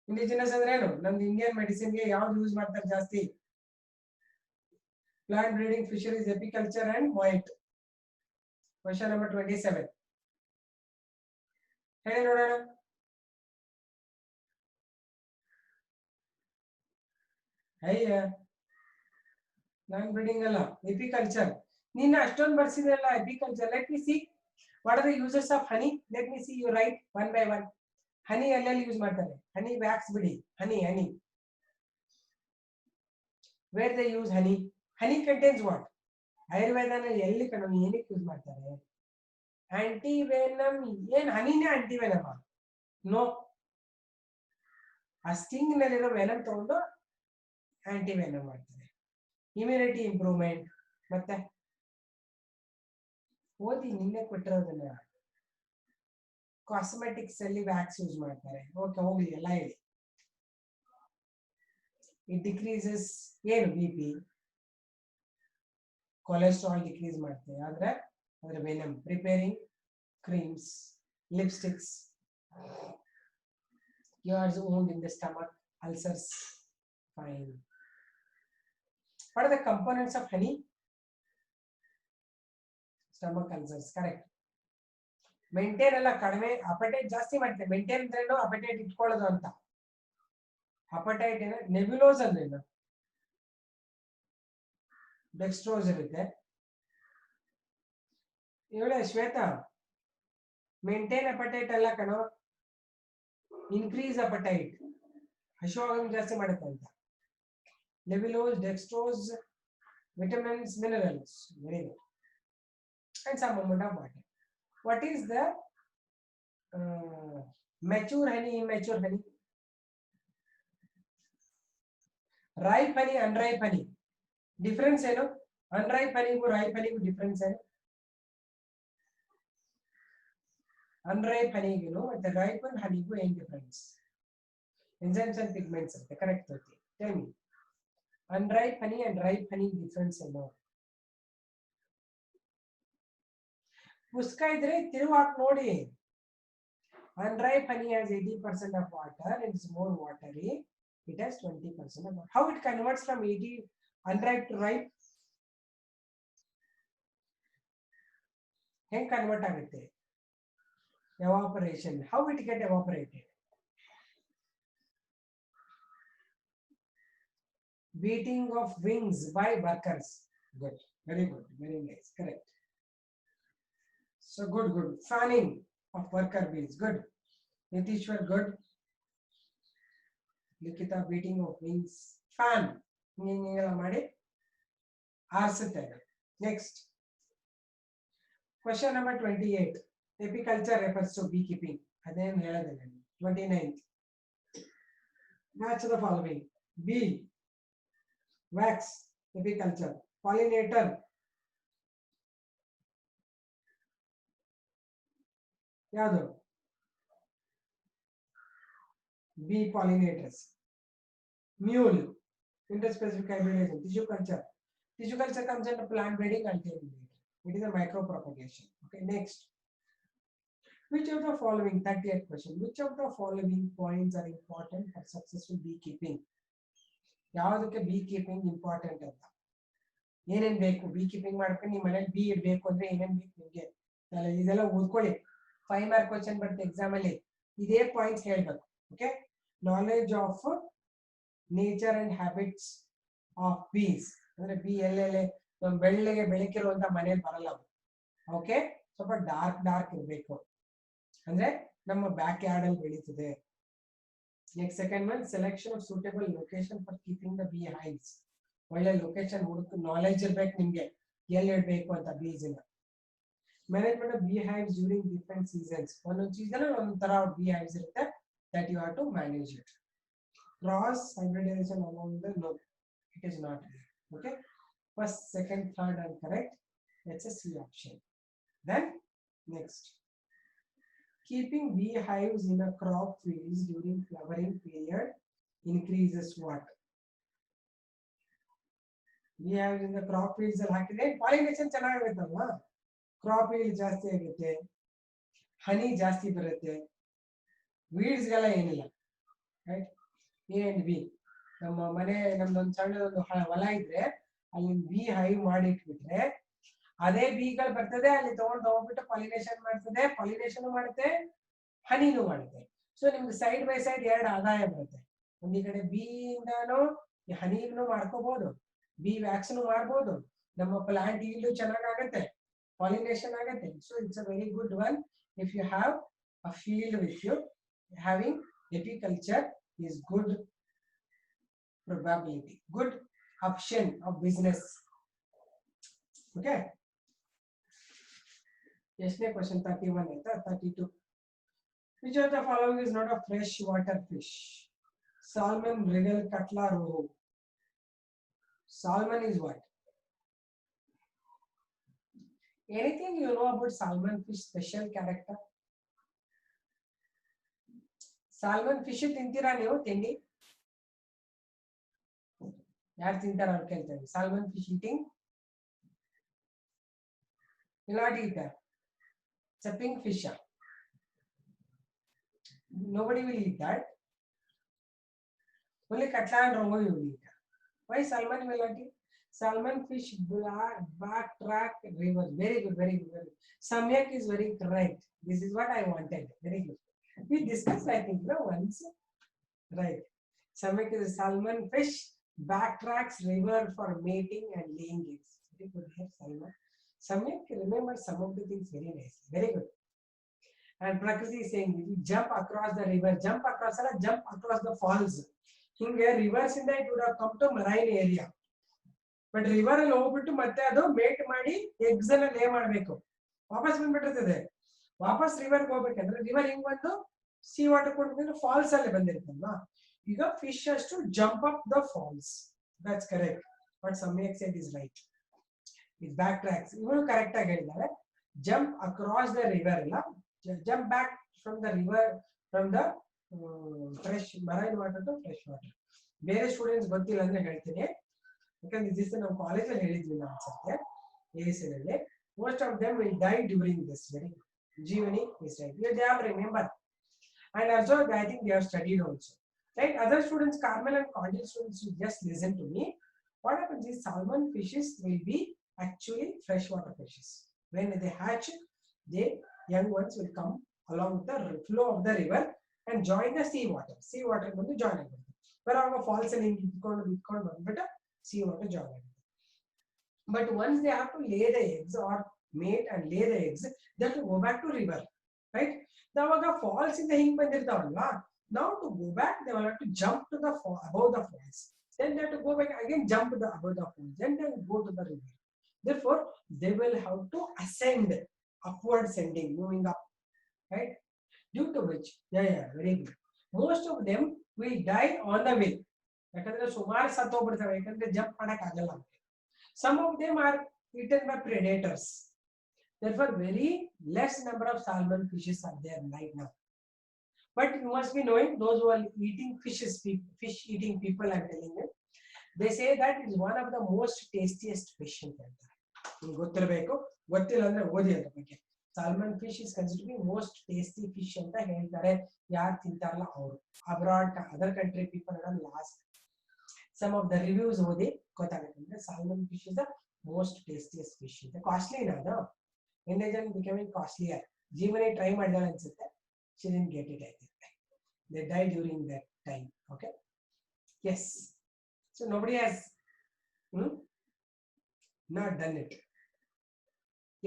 Indigenous ಅಂದ್ರೆ ಏನು? ನಮ್ದು ಇಂಡಿಯನ್ ಮೆಡಿಸಿನ್ ಗೆ ಯಾವ್ದು ಯೂಸ್ ಮಾಡ್ತಾರೆ ಜಾಸ್ತಿ? Plant breeding, fisheries, apiculture and ಮೊಯಟ್. ಕ್ವೆಶ್ಚನ್ ನಂಬರ್ 27 ಹೇಳಿ ನೋಡೋಣ. ಅಯ್ಯ ನಾನ್ ಬ್ರೀಡಿಂಗ್ ಅಲ್ಲ ಎಪಿಕಲ್ಚರ್ ನೀನು ಅಷ್ಟೊಂದು ಬರ್ಸಿದ್ರಲ್ಲ apiculture. Let me see what are the uses of honey. Let me see you write one by one. Honey ಎಲ್ಲೆಲ್ಲಿ ಯೂಸ್ ಮಾಡ್ತಾರೆ? ಹನಿ ವ್ಯಾಕ್ಸ್ ಬಿಡಿ, honey honey where they use honey. Honey contains what? ಆಯುರ್ವೇದನ ಎಲ್ಲಿ ಕಣ ಏನಕ್ಕೆ use ಮಾಡ್ತಾರೆ? Antivenom. ಏನ್ ಹನಿನೇ ಆಂಟಿವೆನಮ್? ನೋ, ಆ ಸ್ಟಿಂಗ್ ನಲ್ಲಿರೋ ವೆನಮ್ ತಗೊಂಡು ಆಂಟಿವೆನಮ್ ಮಾಡ್ತಾರೆ. Immunity improvement. ಮತ್ತೆ ಓದಿ ನಿನ್ನೆ ಕೊಟ್ಟಿರೋದನ್ನ. ಕಾಸ್ಮೆಟಿಕ್ಸ್ ಅಲ್ಲಿ ವ್ಯಾಕ್ಸ್ ಯೂಸ್ ಮಾಡ್ತಾರೆ. ಓಕೆ ಹೋಗ್ಲಿ, ಎಲ್ಲ ಹೇಳಿ. ಇಟ್ ಡಿಕ್ರೀಸಸ್ ಏನು? ಬಿ ಪಿ, ಕೊಲೆಸ್ಟ್ರಾಲ್ ಡಿಕ್ರೀಸ್ ಮಾಡ್ತೇವೆ. ಆದ್ರೆ ಅದರ venom. Preparing creams, lipsticks, yours wound in the stomach, ulcers. Fine. What are the components of honey? Stomach ulcers, correct. Maintain alla kadime appetite ಜಾಸ್ತಿ ಮಾಡುತ್ತೆ. maintain ಅಂದ್ರೇನು? appetite ಇಟ್ಕೊಳ್ಳೋದು ಅಂತ. appetite ಏನ? ನೆಬ್ಯುಲೋಸ್ ಅಂದ್ರೇನು? ಡೆಕ್ಸ್ಟ್ರೋಸ್ ಇರುತ್ತೆ. ಇವಳೆ ಶ್ವೇತಾ, ಮೇಂಟೈನ್ appetite ಅಲ್ಲ ಕಣೋ, ಇನ್ಕ್ರೀಸ್ appetite. ಹಸಿವಾಗಂಗೆ ಜಾಸ್ತಿ ಮಾಡುತ್ತೆ ಅಂತ. ನೆಬ್ಯುಲೋಸ್, dextrose, vitamins, minerals. Very good. And some amount of water. What is the mature honey, immature honey? Ripe honey, unripe honey. Difference ಏನು? Unripe honey ಗೂ ripe honey ಗೂ difference ಏನು? Unripe honey ಗೂ ಮತ್ತೆ ripe honey ಗೂ ಏನು difference? Enzymes and pigments ಇರುತ್ತೆ. Correct. Tell me. Unripe honey and ripe honey difference ಏನು? ಪುಸ್ತಕ ಇದ್ರೆ ತಿರುವಾಕ್ ನೋಡಿ. Unripe honey has 80% of water and it's more watery. It has 20% of water. How it converts from 80 unripe to ripe? ಹೆಂಗ್ convert ಆಗುತ್ತೆ? Evaporation. How it get evaporated? Beating of wings by workers. Good. Very good. Very nice. Correct. So good, good. Fanning of worker bees. Good. Nitishwar, good. Likita, beating of wings. Fan. Next. Question number 28. Apiculture refers to beekeeping. Again, 29th. Match the following. Bee, wax, apiculture, pollinator. ಯಾವುದು? Bee pollinators. Mule, interspecific hybridization. Tissue culture. Tissue culture comes under plant breeding ultimately. It is a micro propagation. Okay, next. Which of the following, 30th question, which of the following points are important for successful beekeeping? ಯಾವುದಕ್ಕೆ beekeeping important ಅಂತ? ಏನೇನ್ ಬೇಕು beekeeping ಮಾಡ್ಕೊಂಡು ನಿಮ್ಮ ಮನೇಲಿ ಬೀ ಇಡಬೇಕು ಅಂದ್ರೆ ಏನೇನ್ ಬೇಕು ನಿಮಗೆ? ಇದೆಲ್ಲ ಓದ್ಕೊಳ್ಳಿ. 5 ಮಾರ್ಕ್ ಕ್ವೆಶ್ಚನ್ ಬರುತ್ತೆ ಎಕ್ಸಾಮ್ ಅಲ್ಲಿ. ಇದೇ ಪಾಯಿಂಟ್ಸ್ ಹೇಳ್ಬೇಕು. Okay, knowledge of nature and habits of bees. ಅಂದ್ರೆ ಬಿ ಎಲ್ಲೆಲ್ಲಿ ಬೆಳ್ಳಗೆ ಬೆಳಕಿರುವಂತ ಮನೇಲಿ ಬರಲ್ಲ. ಓಕೆ, ಸ್ವಲ್ಪ ಡಾರ್ಕ್ ಇರಬೇಕು. ಅಂದ್ರೆ ನಮ್ಮ ಬ್ಯಾಕ್ ಯಾರ್ಡ್ ಅಲ್ಲಿ ಬೆಳೀತದೆ. Next second one, selection of suitable location for keeping the bee hives. ಒಳ್ಳೆ ಲೊಕೇಶನ್ ಹುಡುಕು, ನಾಲೆಡ್ಜ್ ಇರ್ಬೇಕು ನಿಮ್ಗೆ ಎಲ್ಲಿ ಇಡಬೇಕು ಅಂತ ಬೀಸ್ನ. Management of bee hives during different seasons. ಒಂದೊಂದು ಸೀಸನ್ ಒಂದೊಂದು ತರ ಬಿ ಹೈವ್ಸ್ ಇರುತ್ತೆ. That you have to manage it. Cross hybridization among the no, it is not there. Okay, first, second, third are correct. That's a C option. Then next, keeping beehives in a crop fields during flowering period increases what? Beehives in the crop fields ಅಲ್ಲಿ ಹಾಕಿದ್ರೆ pollination ಚೆನ್ನಾಗಿರುತ್ತಲ್ವಾ, crop yield ಜಾಸ್ತಿ ಆಗುತ್ತೆ, ಹನಿ ಜಾಸ್ತಿ ಬರುತ್ತೆ, weeds ಗೆಲ್ಲ ಏನಿಲ್ಲ. Right? A and B. ನಮ್ಮ ಮನೆ ನಮ್ದೊಂದು ಸಣ್ಣದೊಂದು ಹೊಲ ಇದ್ರೆ ಅಲ್ಲಿ ಬಿ ಹೈವ್ ಮಾಡಿ ಇಟ್ಬಿಟ್ರೆ ಅದೇ ಬೀಗಳು ಬರ್ತದೆ, ಅಲ್ಲಿ ತಗೊಂಡ್ಬಿಟ್ಟು ಪಾಲಿನೇಷನ್ ಮಾಡ್ತದೆ, ಪಾಲಿನೇಷನ್ ಮಾಡುತ್ತೆ, ಹನಿನೂ ಮಾಡುತ್ತೆ. ಸೊ ನಿಮ್ಗೆ ಸೈಡ್ ಬೈ ಸೈಡ್ ಎರಡು ಆದಾಯ ಬರುತ್ತೆ. ಒಂದ್ ಈ ಕಡೆ ಬಿ ಇಂದಾನು ಈ ಹನಿನು ಮಾಡ್ಕೋಬಹುದು, ಬಿ ವ್ಯಾಕ್ಸ್ನು ಮಾಡ್ಬೋದು, ನಮ್ಮ ಪ್ಲಾಂಟ್ ಈಲ್ಡ್ ಚೆನ್ನಾಗಾಗತ್ತೆ, ಪಾಲಿನೇಷನ್ ಆಗತ್ತೆ. So it's a very good one if you have a field with you. Having apiculture is good probability, good option of business. Okay. Yesne question 31 aita 32. Which of the following is not a freshwater fish? Salmon, wriggle, katla, rohu. Salmon is what? Anything you know about salmon fish special character? Salmon fish ತಿಂತೀರಾ ನೀವು? ತಿಂಡಿ ಯಾರು ತಿಂತಾರ ಅಂತ ಕೇಳ್ತಾರೆ. Salmon fish eating? Will not eat that. It's a pink fish. Nobody will eat that. Only katla and rohu will eat. Why salmon will not eat? Salmon fish backtrack rivers. Very good, very good, very good. Samyak is very correct. This is what I wanted. Very good. We discussed, I think, once. Right. Samyak is a salmon fish backtracks river for mating and laying eggs. Very good. Salmon. Samyak, remember some of the things very nicely. Very good. And Prakriti is saying, if you jump across the river, jump across the falls. Here, rivers in that it would have come to marine area. But river ಅಲ್ಲಿ ಹೋಗ್ಬಿಟ್ಟು ಮತ್ತೆ ಅದು mate ಮಾಡಿ eggs ಅನ್ನ ಲೇ ಮಾಡಬೇಕು, ವಾಪಸ್ ಬಂದ್ಬಿಟ್ಟಿರ್ತದೆ. ವಾಪಸ್ ರಿವರ್ಗೆ ಹೋಗ್ಬೇಕಂದ್ರೆ ರಿವರ್ ಹಿಂಗ್ ಬಂದು ಸಿ ವಾಟರ್ ಕೊಡ್ಬೇಕಂದ್ರೆ ಫಾಲ್ಸ್ ಅಲ್ಲಿ ಬಂದಿರ್ತಲ್ವಾ. ಈಗ fish has to jump up the falls. That's correct. But Samyak said is right. It backtracks. ಇವರು ಕರೆಕ್ಟ್ ಆಗಿ ಹೇಳಿದ್ದಾರೆ. ಜಂಪ್ ಅಕ್ರಾಸ್ ದ ರಿವರ್ ಇಲ್ಲ, jump back from the river, from the fresh marine water to fresh water. ಬೇರೆ students ಗೊತ್ತಿಲ್ಲ ಅಂದ್ರೆ ಹೇಳ್ತೀನಿ, ಯಾಕಂದ್ರೆ this ನಾವು ಕಾಲೇಜಲ್ಲಿ ಹೇಳಿದ್ವಿ ನಾವು ಅನ್ಸುತ್ತೆ ಎಸಿನಲ್ಲಿ. Most of them will die during this. Very Jeevani is right. They have remember and also I think they have studied also, right? Other students, Carmel and Cordial students, just listen to me. What happens is salmon fishes will be actually freshwater fishes. When they hatch, the young ones will come along the flow of the river and join the sea water. Sea water ಬಂದು join ಆಗುತ್ತೆ. ಬರುವಾಗ falls ಅಲ್ಲಿ ಇಟ್ಕೊಂಡು ಬಂದ್ಬಿಟ್ಟು sea water join ಆಗುತ್ತೆ. But once they have to lay the eggs or mate and lay the eggs, they have to go back to river, right? Naವಾಗ falls ಇಂದ ಹಿಂಗ್ ಬಂದಿರ್ತಾವಲ್ವಾ, now to go back they will have to jump to the above the falls, then they have to go back again, jump to the above the falls, then they will go to the river. Therefore they will have to ascend, upward ascending, moving up, right? Due to which very good, most of them will die on the way. ಯಾಕಂದ್ರೆ ಸುಮಾರು ಸತ್ತೋಗ್ಬಿಡ್ತವೆ, ಯಾಕಂದ್ರೆ jump ಮಾಡಕ್ ಆಗಲ್ಲ. Some of them are eaten by predators. Therefore, very less number of salmon fishes are there right now. But you must be knowing, those who are eating fishes, fish eating people, I am telling you, they say that it is one of the most tastiest fish in the world. ಗೊತ್ತಿರಬೇಕು, ಗೊತ್ತಿಲ್ಲ ಅಂದ್ರೆ ಓದಿ ಅದ್ರ ಬಗ್ಗೆ. Salmon fish is considered to be most tasty fish ಅಂತ ಹೇಳ್ತಾರೆ. ಯಾರು ತಿಂತಾರಲ್ಲ ಅವರು. Abroad, other country people are last. Some of the reviews ಓದಿ ಗೊತ್ತಾಗುತ್ತೆ. Salmon fish is the most tastiest fish. The costly now. Indian becoming costlier. Jeevani try madala ansutte. She didn't get it, I think. They died during that time. Okay. Yes. So nobody has not done it.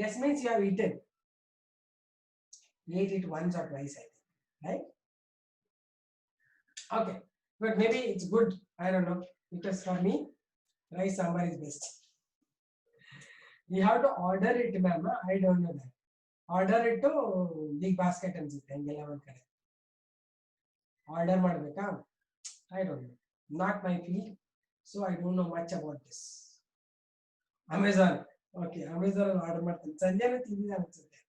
Yes means you have eaten. You ate it once or twice, I think. Right? Okay. But maybe it's good. I don't know. Because for me, rice sambar is best. You have to order it, ma'am. I don't know that. Order it to big basket ಅನ್ಸುತ್ತೆ, ಹಂಗೆಲ್ಲ ಒಂದ್ ಕಡೆ order ಮಾಡ್ಬೇಕಾ? I don't know. Not my field, so I don't know much about this. Amazon. Okay, Amazon order ಮಾಡ್ತೀನಿ. ಸಂಜೆನೂ ತಿಂದಿದೆ ಅನ್ಸುತ್ತೆ,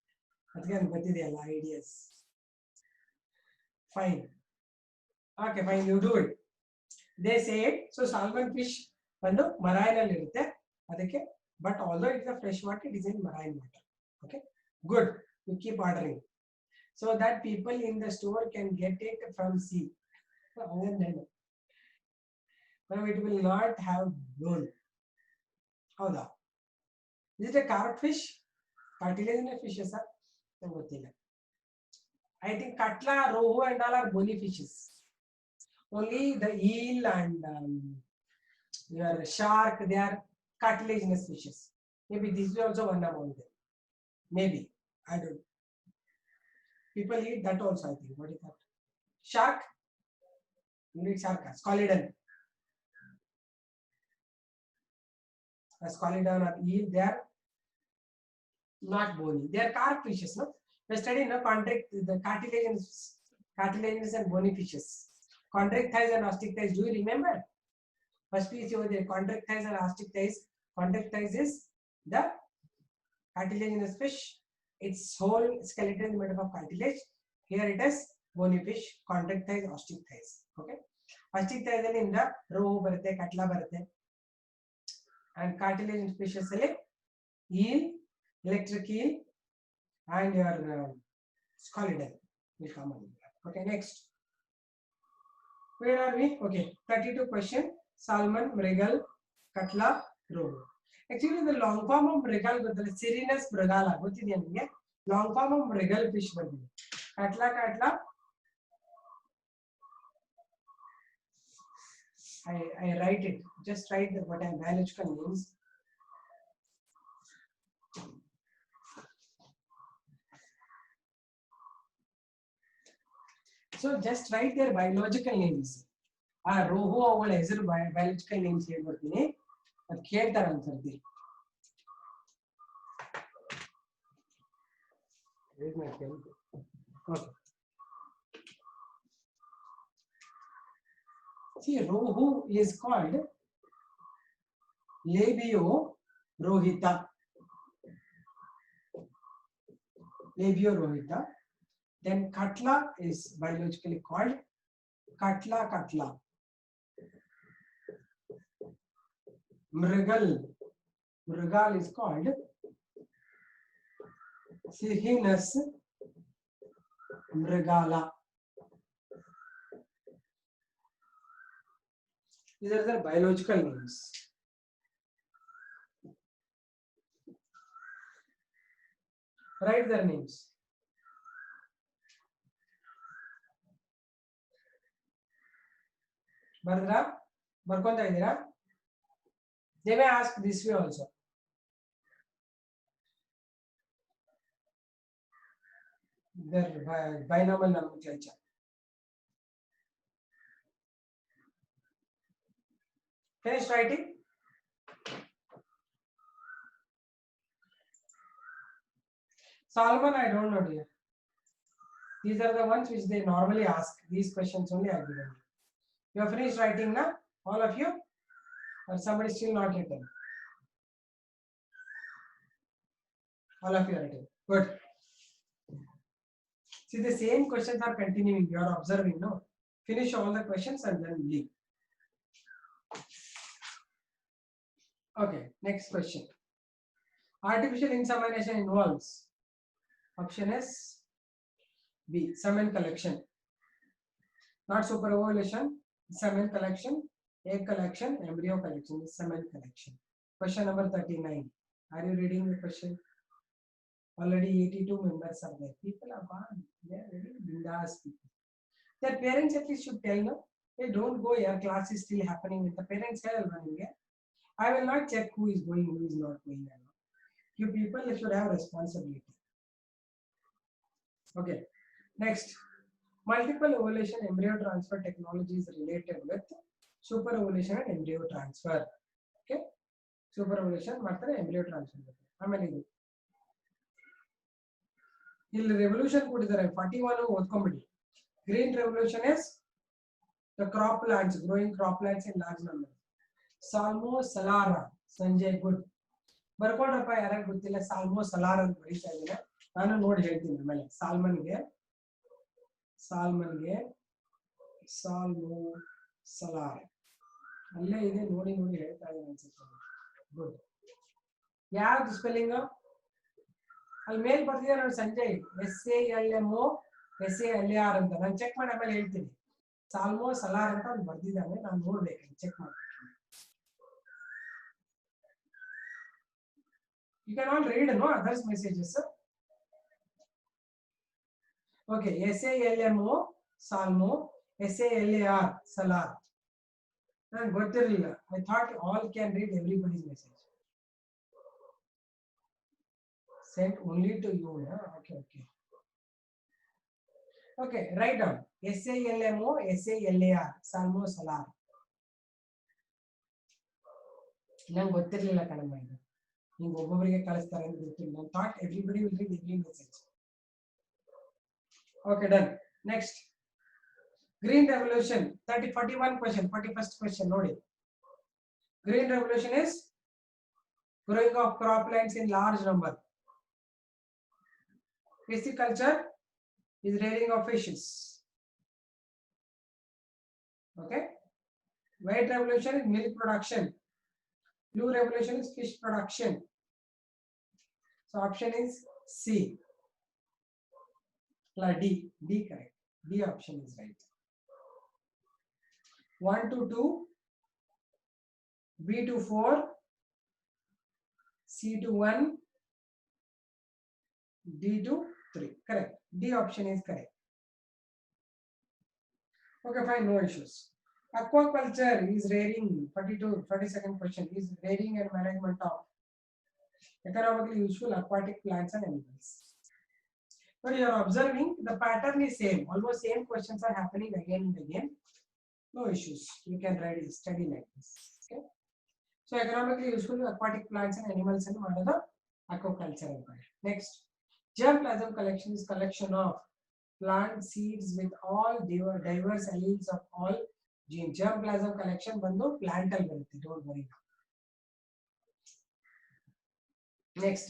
ಅದಕ್ಕೆ ನನಗೆ ಗೊತ್ತಿದೆಯಲ್ಲ ideas. Fine. Okay, fine. You do it. They say it. So salmon fish ಬಂದು ಮರೈನಲ್ಲಿ ಇರುತ್ತೆ ಅದಕ್ಕೆ. But although it's a fresh water, it is in marine water. Okay, good. You keep ordering so that people in the store can get it from sea. Now it will not have bone. How the? Is it a carrot fish? Cartilaginous fishes are. I think katla, rohu, and all are bony fishes. Only the eel and Your shark, they are cartilaginous fishes. Maybe this is also one among them. Maybe. I don't know. People eat that also, I think. What is that? Shark? You eat shark. Scalidon. A scalidon or eel, they are not bony. They are carp fishes, no? We study no contract the cartilaginous and bony fishes. Contract thighs and ostich thighs. Do you remember? First piece over there. Contract thighs and ostich thighs. Contract thighs is the cartilaginous fish. Its whole skeleton is made up of cartilage. Here it is bony fish. Contract thighs, ostich thighs. Okay. Ostich thighs alli in the rohu barate, katla barate, and cartilaginous fishes alli eel, electric eel, and your scalidon will come on. Okay, next. Where are we? Okay, 32 question. Salmon, mrigal, katla, rohu. Actually, the long form of mrigal is Sirinus mrigala. What is the long form of mrigal fish? Katla. I write it. Just write the what I biological names. So just write their biological names. Rohu avula hesaru biological names ಹೇಳ್ಬಿಡ್ತೀನಿ ಅದು ಕೇಳ್ತಾರೆ ಅನ್ಸರ್ತಿ. Okay. See, rohu is called labio rohita. Labio rohita. Then katla is biologically called katla. Mrigal is called Sirinus mrigala. These are the biological names. Write their names. Bardra, barkonta idira. They may ask this way also. Their binomial nomenclature. Finish writing. Salmon, I don't know, dear. These are the ones which they normally ask. These questions only I have given. You have finished writing now, all of you, or somebody still not written? All of you are written. Good. See, the same questions are continuing. You are observing, no? Finish all the questions and then leave. Okay, next question. Artificial insemination involves. Option is B, semen collection. Not superovulation, semen collection, egg collection, embryo collection, semen collection. Question number 39. Are you reading the question? Already 82 members are there. People are born. They are very bindas people. Their parents at least should tell, no? Hey, don't go here. Class is still happening. With the parents here, I will not check who is going, who is not going. You people should have responsibility. Okay. Next. Multiple ovulation embryo transfer technology is related with super ovulation and embryo transfer. Okay. Super ovulation and embryo transfer. Here revolution ಕೊಟ್ಟಿದ್ದಾರೆ 41 ಓದ್ಕೊಂಬಿಡಿ. Green revolution is the crop plants, growing crop plants in large number. Salmo salara, Sanjay good. ಬರ್ಕೊಂಡ್ರಪ್ಪ ಯಾರಿಗೆ ಗೊತ್ತಿಲ್ಲ ಸಾಲ್ಮೋ ಸಲಾರ್ ಅಂತ ಬರೀತಾ ಇದ್ದೀನಿ. ನಾನು ನೋಡಿ ಹೇಳ್ತೀನಿ ಆಮೇಲೆ. ಸಾಲ್ಮನ್ಗೆ ಸಾಲ್ಮೋ ಸಲಾರ್ ಅಲ್ಲೇ ಇದೆ, ನೋಡಿ ಹೇಳ್ತಾ ಇದ್ದೀನಿ ಅನ್ಸುತ್ತೆ. ಗುಡ್. ಯಾವ್ದು ಸ್ಪೆಲ್ಲಿಂಗ್ ಅಲ್ಲಿ ಮೇಲ್ ಬರ್ತಿದೆ ನೋಡಿ ಸಂಜಯ್, SALMO SALR ಅಂತ. ನಾನು ಚೆಕ್ ಮಾಡಿ ಆಮೇಲೆ ಹೇಳ್ತೀನಿ. ಸಾಲ್ಮೋ ಸಲಾರ್ ಅಂತ ಅವ್ನು ಬರ್ದಿದ್ದಾನೆ, ನಾನು ನೋಡ್ಬೇಕು, ಚೆಕ್ ಮಾಡಿ. You can all read, no, others messages. Okay, SALMO, Salmo, SALAR, Salar. ನಾನು ಗೊತ್ತಿರಲಿಲ್ಲ. I thought all can read everybody's message. Sent only to you. Okay, okay. Okay, write down. SALMO, SALAR, Salmo Salar. ನಂಗೆ ಗೊತ್ತಿರಲಿಲ್ಲ ಕಣಮ್ಮ ಇದು. ನೀವು ಒಬ್ಬೊಬ್ಬರಿಗೆ ಕಳಿಸ್ತಾರೆ ಅಂತ ಗೊತ್ತಿಲ್ಲ. I thought everybody will read every message. Okay, done. Next. Green Revolution. 41 question. 41st question. Nodi. Green Revolution is growing of croplands in large number. Pisciculture is rearing of fishes. Okay. White Revolution is milk production. Blue Revolution is fish production. So option is C. D. D correct. D option is right. 1 to 2, B to 4, C to 1, D to 3. Correct. D option is correct. Okay, fine, no issues. Aquaculture is rearing, 42nd question, is rearing and management of economically useful aquatic plants and animals. But you are observing the pattern is same. Almost same questions are happening again and again. No issues. You can study like this. Okay. So economically useful aquatic plants and animals and what are the aquaculture. Next, germplasm collection is collection of plant seeds with all diverse alleles of all genes. Germplasm collection ಬಂದು plant ಅಲ್ಲಿ ಬರುತ್ತೆ. Don't worry. Next,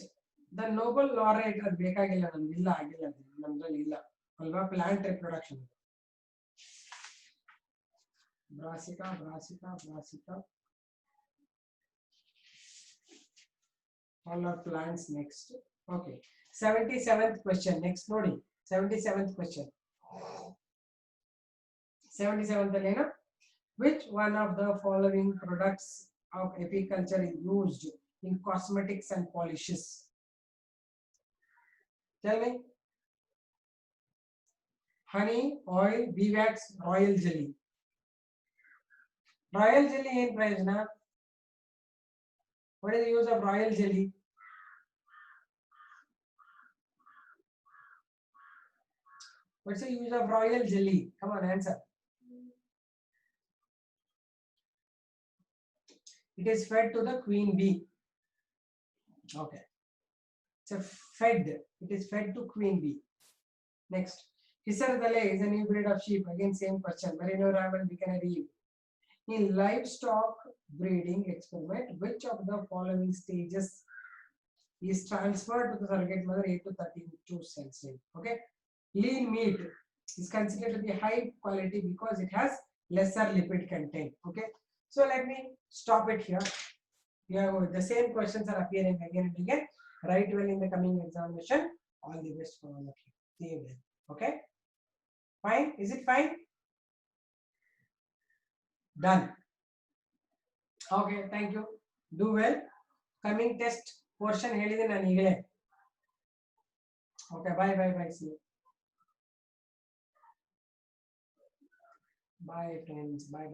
the Nobel laureate ಅದು ಬೇಕಾಗಿಲ್ಲ ನಮ್ಗೆ ಇಲ್ಲ ಆಗಿಲ್ಲ ನಮ್ದ್ರಲ್ಲಿ ಇಲ್ಲ ಅಲ್ವಾ plant reproduction. Brassica. All are plants. Next. Okay. 77th question. Next nodi. 77th question. 77th alena. Which one of the following products of apiculture is used in cosmetics and polishes? Tell me. Honey, oil, beeswax, royal jelly. Royal jelly in price na? What is the use of royal jelly? What's the use of royal jelly? Come on, answer. It is fed to the queen bee. Okay. So fed. It is fed to queen bee. Next. Hisardale is a new breed of sheep. Again, same question. Merino raven, Canary. In livestock breeding experiment, which of the following stages is transferred to the surrogate mother 8 to 32 cells? Okay. Lean meat is considered to be high quality because it has lesser lipid content. Okay. So let me stop it here. Yeah, the same questions are appearing again and again. Write well in the coming examination. All the best for all of you. See you then. Okay. Fine. Is it fine? Done. Okay. Thank you. Do well. Coming test portion ಹೇಳಿದೆ ನಾನು ಈಗಲೇ. Okay. Bye. See you. Bye friends. Bye.